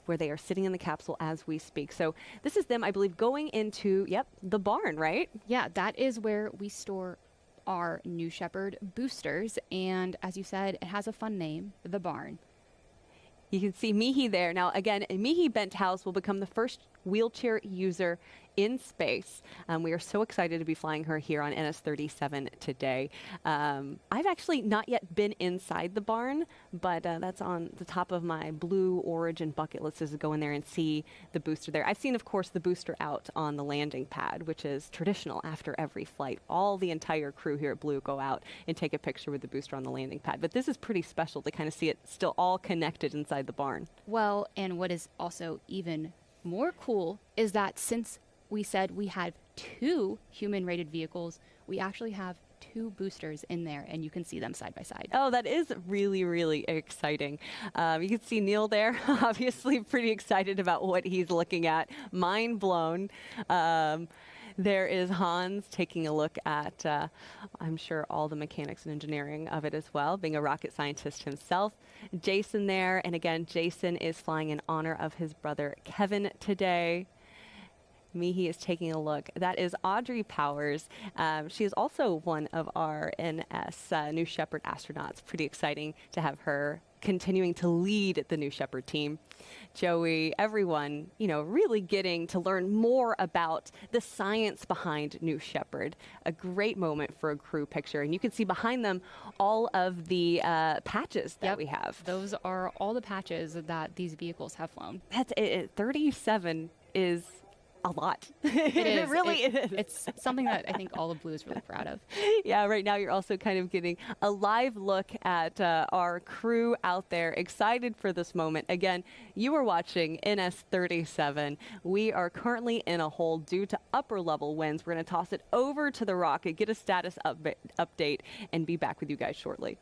where they are sitting in the capsule as we speak. So this is them, I believe, going into, the barn, right? Yeah, that is where we store our New Shepard boosters. And as you said, it has a fun name, the barn. You can see Michi there. Now, again, Michi Benthaus will become the first wheelchair user in space. We are so excited to be flying her here on NS37 today. I've actually not yet been inside the barn, but that's on the top of my Blue Origin bucket list, is to go in there and see the booster there. I've seen, of course, the booster out on the landing pad, which is traditional after every flight. All the entire crew here at Blue go out and take a picture with the booster on the landing pad. But this is pretty special to kind of see it still all connected inside the barn. Well, and what is also even more cool is that since we said we had 2 human-rated vehicles, we actually have 2 boosters in there, and you can see them side by side. Oh, that is really, really exciting. You can see Neil there, obviously pretty excited about what he's looking at. Mind blown. There is Hans taking a look at, I'm sure, all the mechanics and engineering of it as well, being a rocket scientist himself. Jason there, and again, Jason is flying in honor of his brother Kevin today. Michi is taking a look. That is Audrey Powers. She is also one of our NS New Shepard astronauts. Pretty exciting to have her continuing to lead the New Shepard team. Joey, everyone, really getting to learn more about the science behind New Shepard. A great moment for a crew picture. And you can see behind them all of the patches that we have. Those are all the patches that these vehicles have flown. That's it. 37 is a lot. It really is. It's something that I think all of Blue is really proud of. Yeah, right now you're also kind of getting a live look at our crew out there, excited for this moment. Again, you are watching NS37. We are currently in a hole due to upper level winds. We're going to toss it over to the rocket, get a status update, and be back with you guys shortly.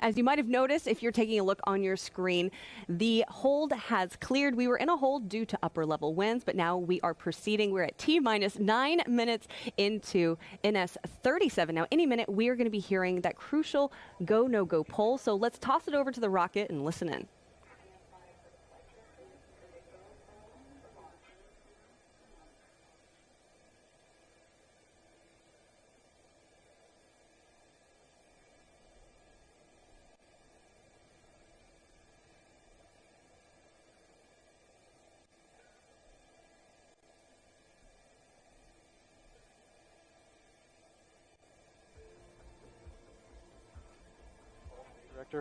As you might have noticed, if you're taking a look on your screen, the hold has cleared. We were in a hold due to upper level winds, but now we are proceeding. We're at T-minus 9 minutes into NS-37. Now, any minute, we are going to be hearing that crucial go, no go poll. So let's toss it over to the rocket and listen in.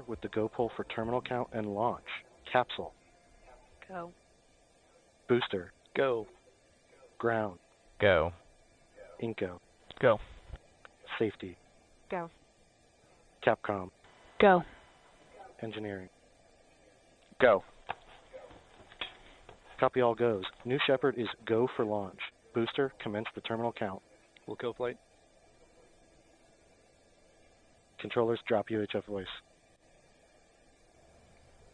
With the go poll for terminal count and launch. Capsule. Go. Booster. Go. Ground. Go. Inco. Go. Safety. Go. Capcom. Go. Engineering. Go. Copy all goes. New Shepard is go for launch. Booster, commence the terminal count. We'll kill flight. Controllers, drop UHF voice.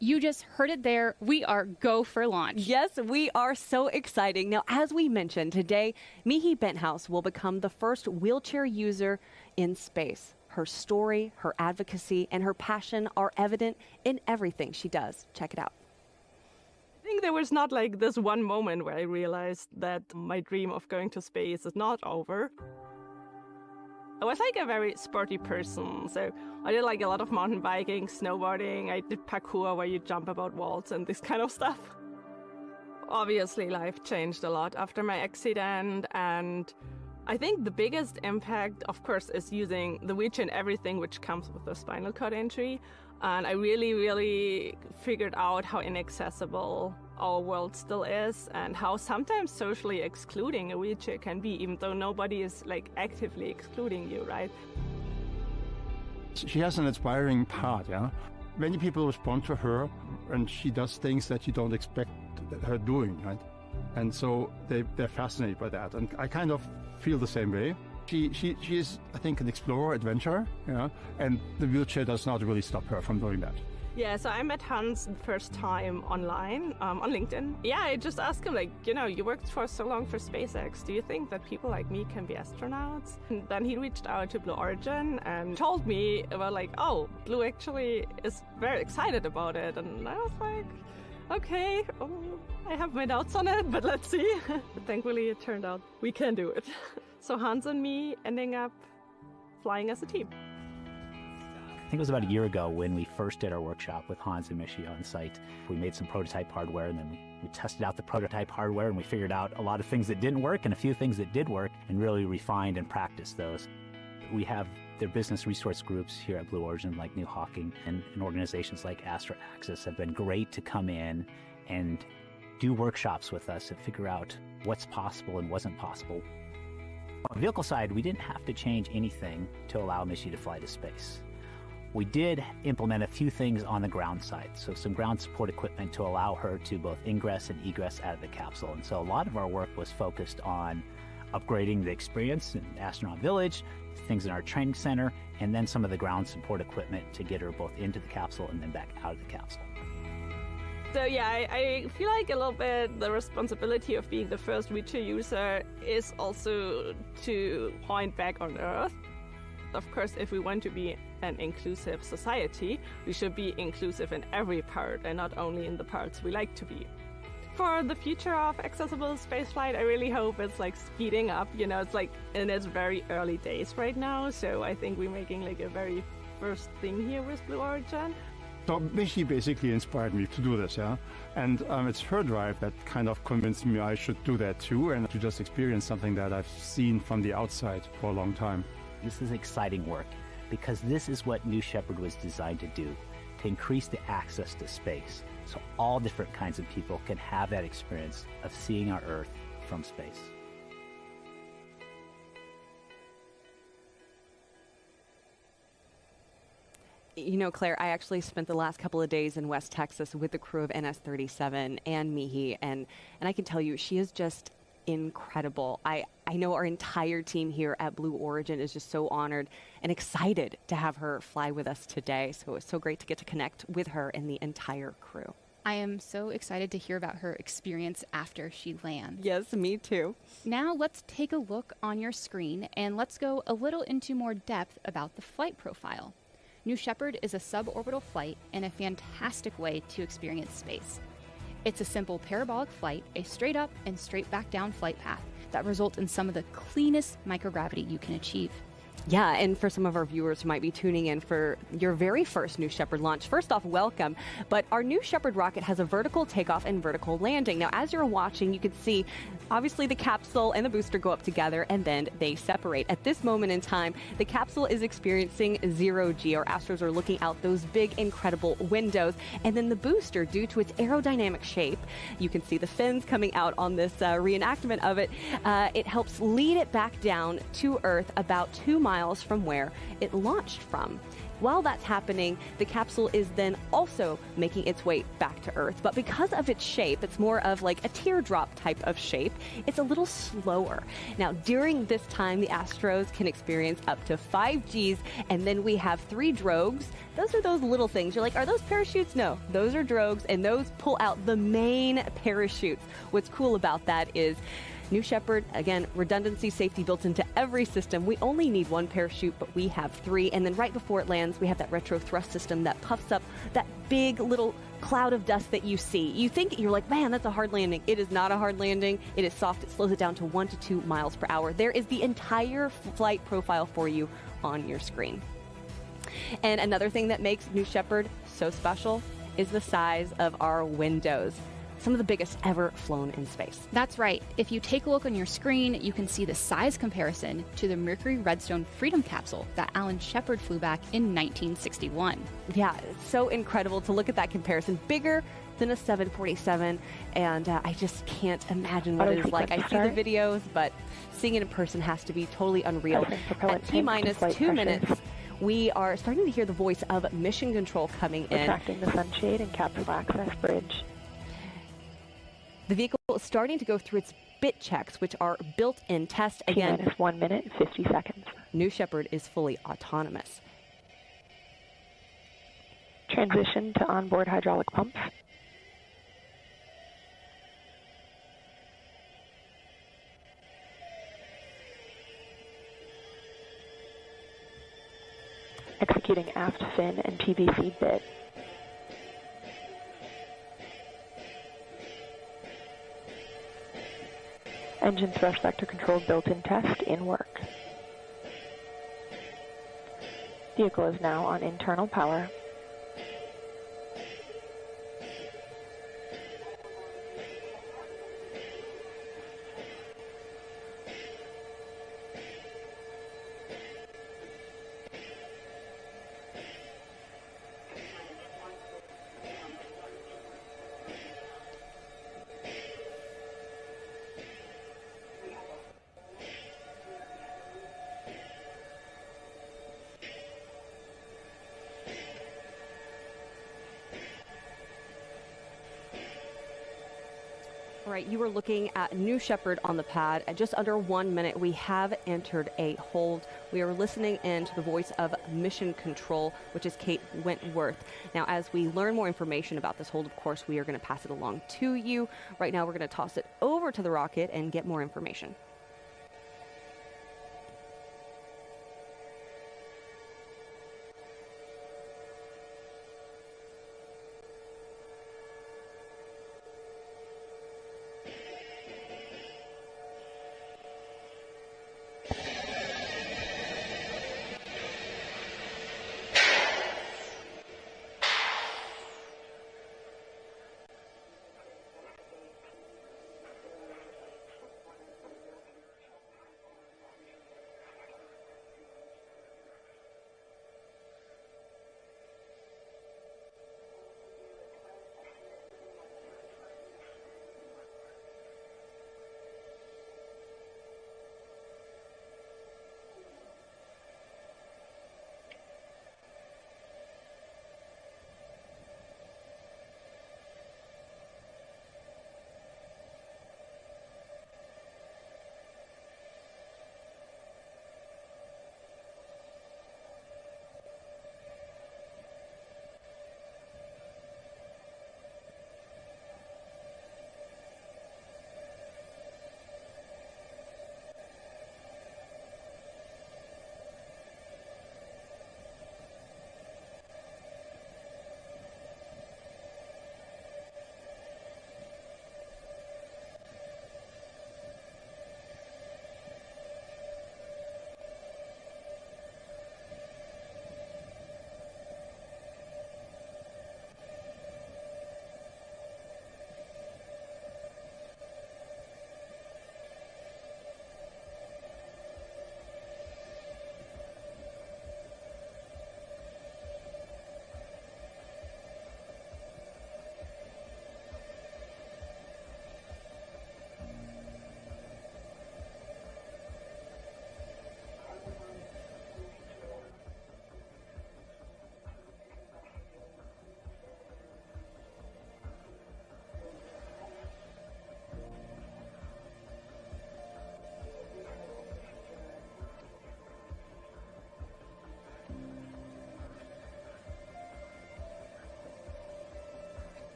You just heard it there. We are go for launch. Yes, we are so exciting. Now, as we mentioned, today, Michi Benthaus will become the first wheelchair user in space. Her story, her advocacy, and her passion are evident in everything she does. Check it out. I think there was not like this one moment where I realized that my dream of going to space is not over. I was like a very sporty person, so I did like a lot of mountain biking, snowboarding, I did parkour where you jump about walls and this kind of stuff. Obviously, life changed a lot after my accident, and I think the biggest impact, of course, is using the wheelchair and everything which comes with a spinal cord injury. And I really figured out how inaccessible our world still is and how sometimes socially excluding a wheelchair can be, even though nobody is like actively excluding you, right? She has an inspiring part, yeah? Many people respond to her and she does things that you don't expect her doing, right? And so they're fascinated by that. And I kind of feel the same way. She is, I think, an explorer, adventurer, yeah, and the wheelchair does not really stop her from doing that. Yeah, so I met Hans the first time online, on LinkedIn. Yeah, I just asked him, like, you know, you worked for so long for SpaceX. Do you think that people like me can be astronauts? And then he reached out to Blue Origin and told me about, like, oh, Blue actually is very excited about it. And I was like, okay, I have my doubts on it, but let's see. But thankfully, it turned out we can do it. So Hans and me ending up flying as a team. I think it was about a year ago when we first did our workshop with Hans and Michi on site. We made some prototype hardware, and then we tested out the prototype hardware, and we figured out a lot of things that didn't work and a few things that did work, and really refined and practiced those. We have their business resource groups here at Blue Origin, like New Hawking, and organizations like Astro Access have been great to come in and do workshops with us and figure out what's possible and wasn't possible. On the vehicle side, we didn't have to change anything to allow Michi to fly to space. We did implement a few things on the ground side, so some ground support equipment to allow her to both ingress and egress out of the capsule. And so a lot of our work was focused on upgrading the experience in Astronaut Village, things in our training center, and then some of the ground support equipment to get her both into the capsule and then back out of the capsule. So yeah, I feel like a little bit the responsibility of being the first wheelchair user is also to point back on Earth. Of course, if we want to be an inclusive society, we should be inclusive in every part and not only in the parts we like to be. For the future of accessible spaceflight, I really hope it's like speeding up. You know, it's like in its very early days right now. So I think we're making like a very first thing here with Blue Origin. So Michi basically inspired me to do this, yeah? And it's her drive that kind of convinced me I should do that too, and to just experience something that I've seen from the outside for a long time. This is exciting work because this is what New Shepard was designed to do, to increase the access to space so all different kinds of people can have that experience of seeing our Earth from space. You know, Claire, I actually spent the last couple of days in West Texas with the crew of NS-37 and Michi, and I can tell you, she is just incredible. I know our entire team here at Blue Origin is just so honored and excited to have her fly with us today. So it's so great to get to connect with her and the entire crew. I am so excited to hear about her experience after she lands. Yes, me too. Now let's take a look on your screen and let's go a little into more depth about the flight profile. New Shepard is a suborbital flight and a fantastic way to experience space. It's a simple parabolic flight, a straight up and straight back down flight path that results in some of the cleanest microgravity you can achieve. Yeah, and for some of our viewers who might be tuning in for your very first New Shepard launch, first off, welcome. But our New Shepard rocket has a vertical takeoff and vertical landing. Now, as you're watching, you can see, obviously, the capsule and the booster go up together, and then they separate. At this moment in time, the capsule is experiencing zero-G. Our Astros are looking out those big, incredible windows. And then the booster, due to its aerodynamic shape, you can see the fins coming out on this reenactment of it. It helps lead it back down to Earth about 2 miles from where it launched from. While that's happening, the capsule is then also making its way back to Earth. But because of its shape, it's more of like a teardrop type of shape, it's a little slower. Now, during this time, the Astros can experience up to 5 Gs, and then we have 3 drogues. Those are those little things. You're like, are those parachutes? No, those are drogues, and those pull out the main parachutes. What's cool about that is New Shepard, again, redundancy, safety built into every system. We only need 1 parachute, but we have 3. And then right before it lands, we have that retro thrust system that puffs up that big little cloud of dust that you see. You think, you're like, man, that's a hard landing. It is not a hard landing. It is soft. It slows it down to 1 to 2 miles per hour. There is the entire flight profile for you on your screen. And another thing that makes New Shepard so special is the size of our windows. Some of the biggest ever flown in space. That's right. If you take a look on your screen, you can see the size comparison to the Mercury Redstone Freedom capsule that Alan Shepard flew back in 1961. Yeah, it's so incredible to look at that comparison. Bigger than a 747, and I just can't imagine what it is like. I see the videos, but seeing it in person has to be totally unreal. At T-minus 2 minutes, we are starting to hear the voice of mission control coming in. Retracting the sunshade and capsule access bridge. The vehicle is starting to go through its bit checks, which are built-in test. Again, T-minus 1 minute, 50 seconds. New Shepard is fully autonomous. Transition to onboard hydraulic pumps. Executing aft fin and PVC bit. Engine thrust vector control built-in test in work. Vehicle is now on internal power. All right, you are looking at New Shepard on the pad. At just under 1 minute, we have entered a hold. We are listening in to the voice of mission control, which is Kate Wentworth. Now, as we learn more information about this hold, of course, we are going to pass it along to you. Right now, we're going to toss it over to the rocket and get more information.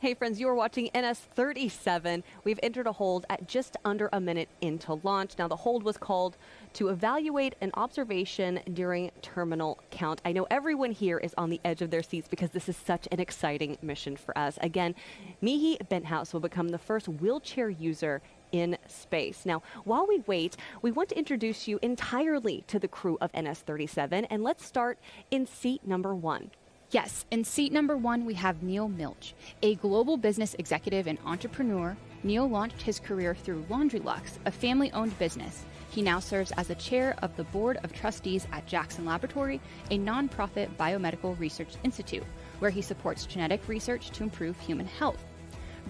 Hey friends, you are watching NS-37. We've entered a hold at just under a minute into launch. Now the hold was called to evaluate an observation during terminal count. I know everyone here is on the edge of their seats because this is such an exciting mission for us. Again, Michi Benthaus will become the first wheelchair user in space. Now, while we wait, we want to introduce you entirely to the crew of NS-37, and let's start in seat number 1. Yes, in seat number 1, we have Neil Milch, a global business executive and entrepreneur. Neil launched his career through Laundry Lux, a family-owned business. He now serves as the chair of the board of trustees at Jackson Laboratory, a nonprofit biomedical research institute, where he supports genetic research to improve human health.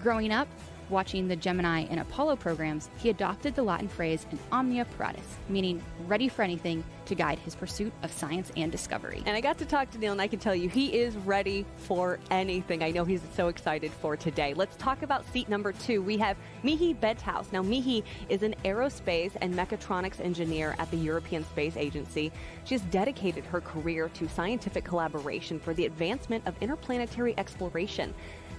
Growing up, watching the Gemini and Apollo programs, he adopted the Latin phrase in omnia paratus, meaning ready for anything, to guide his pursuit of science and discovery. And I got to talk to Neil, and I can tell you he is ready for anything. I know he's so excited for today. Let's talk about seat number 2. We have Michi Benthaus. Now, Michi is an aerospace and mechatronics engineer at the European Space Agency. She has dedicated her career to scientific collaboration for the advancement of interplanetary exploration.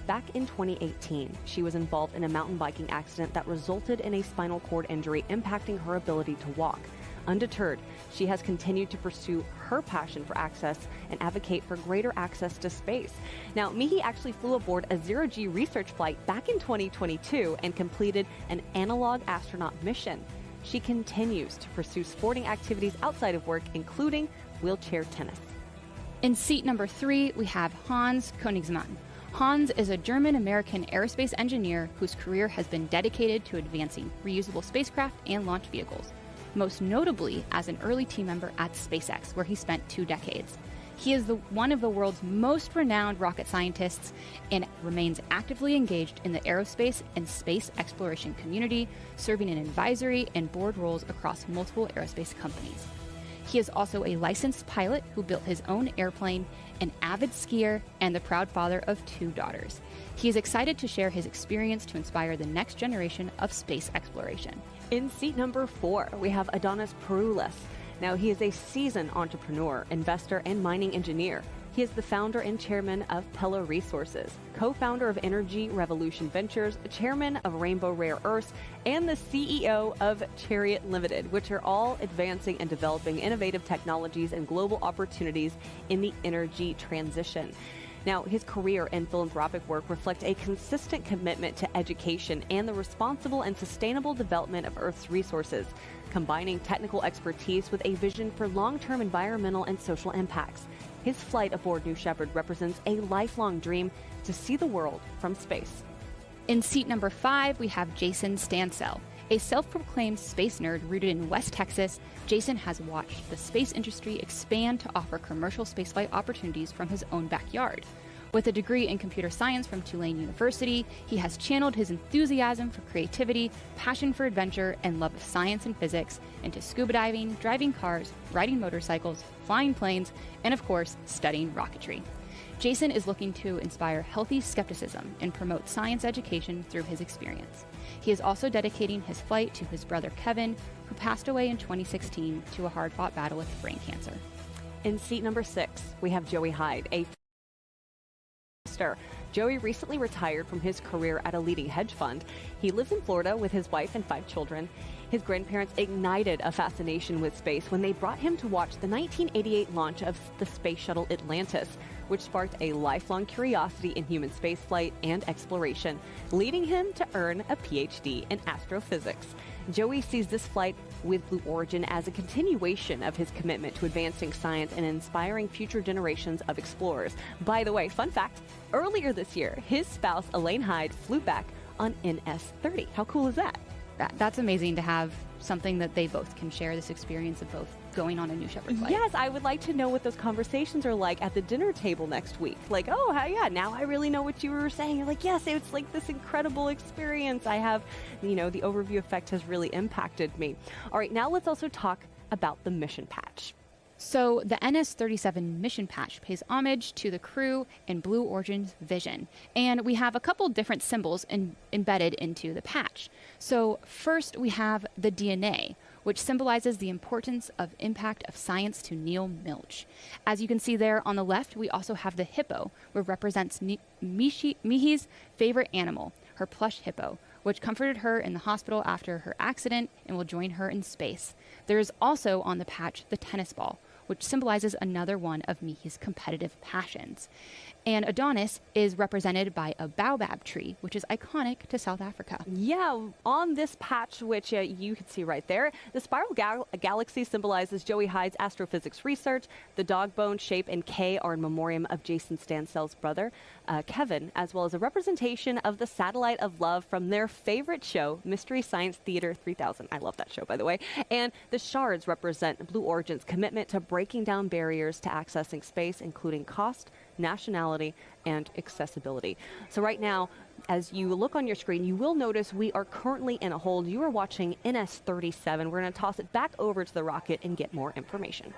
Back in 2018, she was involved in a mountain biking accident that resulted in a spinal cord injury, impacting her ability to walk. Undeterred, she has continued to pursue her passion for access and advocate for greater access to space. Now, Michi actually flew aboard a zero-G research flight back in 2022 and completed an analog astronaut mission. She continues to pursue sporting activities outside of work, including wheelchair tennis. In seat number 3, we have Hans Königsmann. Hans is a German-American aerospace engineer whose career has been dedicated to advancing reusable spacecraft and launch vehicles, most notably as an early team member at SpaceX, where he spent 2 decades. He is one of the world's most renowned rocket scientists and remains actively engaged in the aerospace and space exploration community, serving in advisory and board roles across multiple aerospace companies. He is also a licensed pilot who built his own airplane, an avid skier, and the proud father of 2 daughters. He is excited to share his experience to inspire the next generation of space exploration. In seat number 4, we have Adonis Peroulas. Now, he is a seasoned entrepreneur, investor, and mining engineer. He is the founder and chairman of Pella Resources, co-founder of Energy Revolution Ventures, chairman of Rainbow Rare Earths, and the CEO of Chariot Limited, which are all advancing and developing innovative technologies and global opportunities in the energy transition. Now, his career and philanthropic work reflect a consistent commitment to education and the responsible and sustainable development of Earth's resources, combining technical expertise with a vision for long-term environmental and social impacts. His flight aboard New Shepard represents a lifelong dream to see the world from space. In seat number 5, we have Jason Stansell. A self-proclaimed space nerd rooted in West Texas, Jason has watched the space industry expand to offer commercial spaceflight opportunities from his own backyard. With a degree in computer science from Tulane University, he has channeled his enthusiasm for creativity, passion for adventure, and love of science and physics into scuba diving, driving cars, riding motorcycles, flying planes, and of course, studying rocketry. Jason is looking to inspire healthy skepticism and promote science education through his experience. He is also dedicating his flight to his brother Kevin, who passed away in 2016 to a hard-fought battle with brain cancer. In seat number 6, we have Joey Hyde, a Joey recently retired from his career at a leading hedge fund. He lives in Florida with his wife and 5 children. His grandparents ignited a fascination with space when they brought him to watch the 1988 launch of the space shuttle Atlantis, which sparked a lifelong curiosity in human spaceflight and exploration, leading him to earn a PhD in astrophysics. Joey sees this flight with Blue Origin as a continuation of his commitment to advancing science and inspiring future generations of explorers. By the way, fun fact, earlier this year, his spouse Elaine Hyde flew back on NS-30. How cool is that? That's amazing to have something that they both can share, this experience of both going on a New Shepard flight. Yes, I would like to know what those conversations are like at the dinner table next week. Like, oh, yeah, now I really know what you were saying. You're like, yes, it's like this incredible experience. I have, the overview effect has really impacted me. All right, now let's also talk about the mission patch. So the NS-37 mission patch pays homage to the crew and Blue Origin's vision. And we have a couple different symbols embedded into the patch. So first we have the DNA, which symbolizes the importance of impact of science to Neil Milch. As you can see there on the left, we also have the hippo, which represents Mihi's favorite animal, her plush hippo, which comforted her in the hospital after her accident and will join her in space. There is also on the patch the tennis ball, which symbolizes another one of Mihi's competitive passions. And Adonis is represented by a baobab tree, which is iconic to South Africa. Yeah, on this patch, which you can see right there, the spiral galaxy symbolizes Joey Hyde's astrophysics research. The dog bone shape and K are in memoriam of Jason Stansell's brother, Kevin, as well as a representation of the satellite of love from their favorite show, Mystery Science Theater 3000. I love that show, by the way. And the shards represent Blue Origin's commitment to breaking down barriers to accessing space, including cost, nationality, and accessibility. So right now, as you look on your screen, you will notice we are currently in a hold. You are watching NS-37. We're going to toss it back over to the rocket and get more information.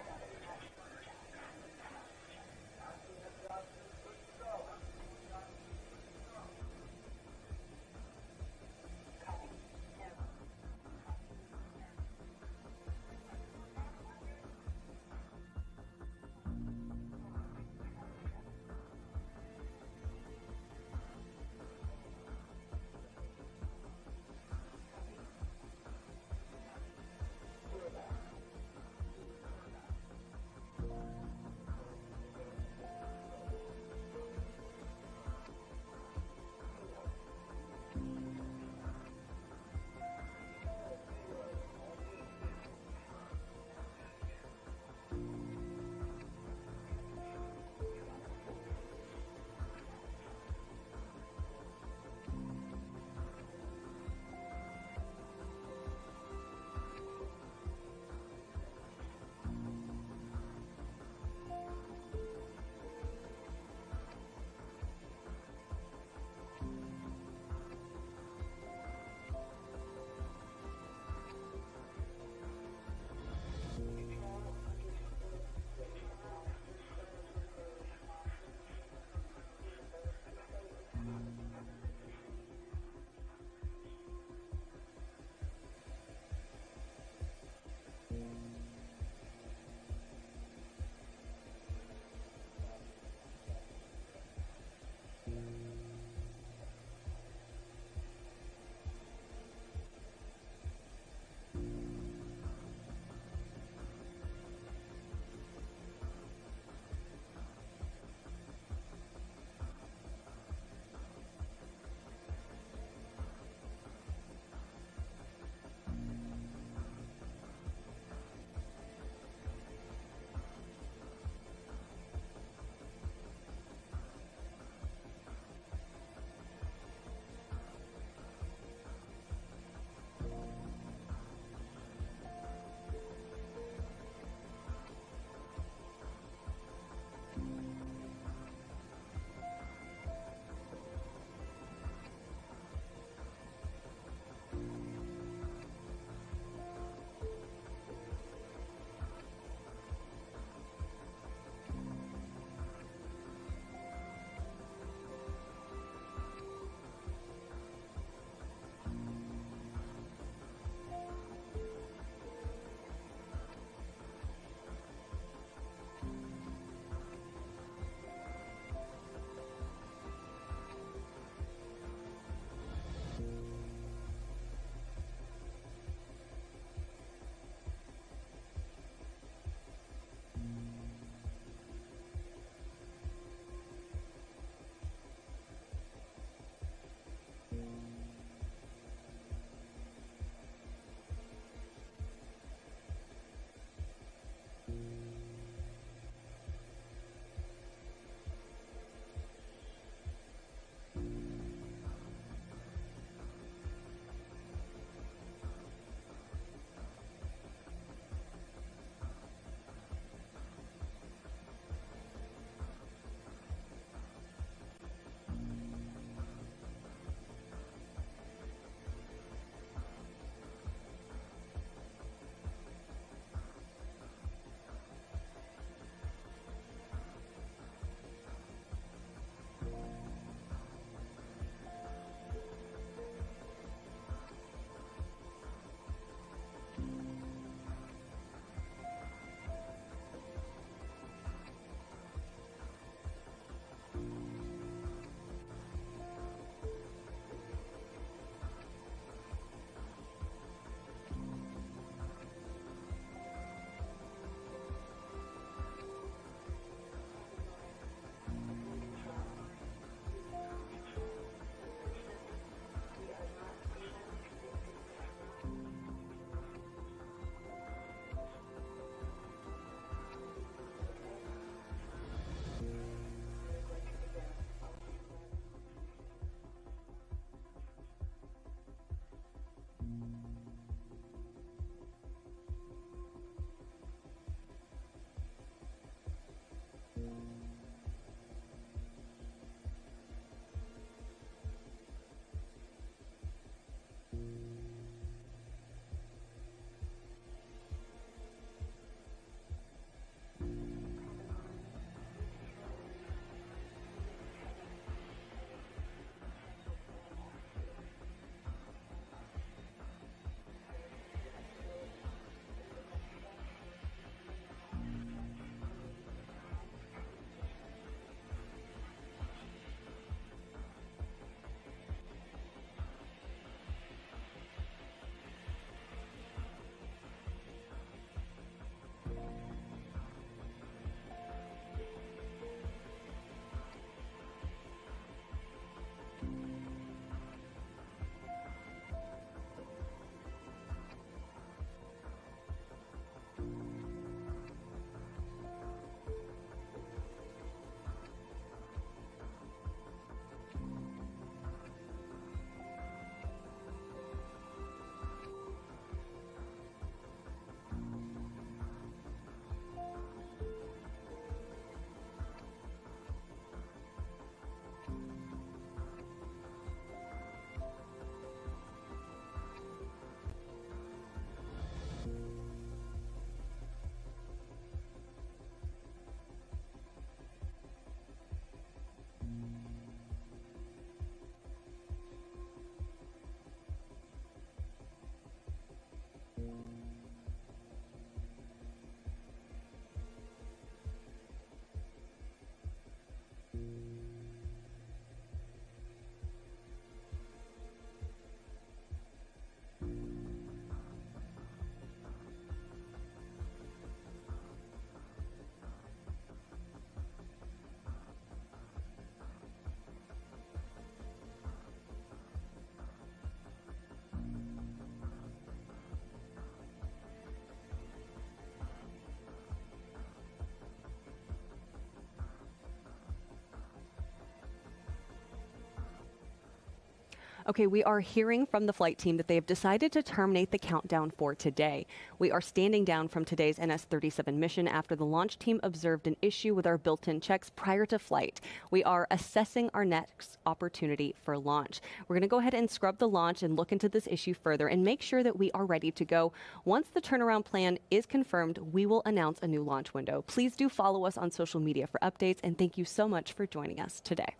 Okay, we are hearing from the flight team that they have decided to terminate the countdown for today. We are standing down from today's NS-37 mission after the launch team observed an issue with our built-in checks prior to flight. We are assessing our next opportunity for launch. We're going to go ahead and scrub the launch and look into this issue further and make sure that we are ready to go. Once the turnaround plan is confirmed, we will announce a new launch window. Please do follow us on social media for updates, and thank you so much for joining us today.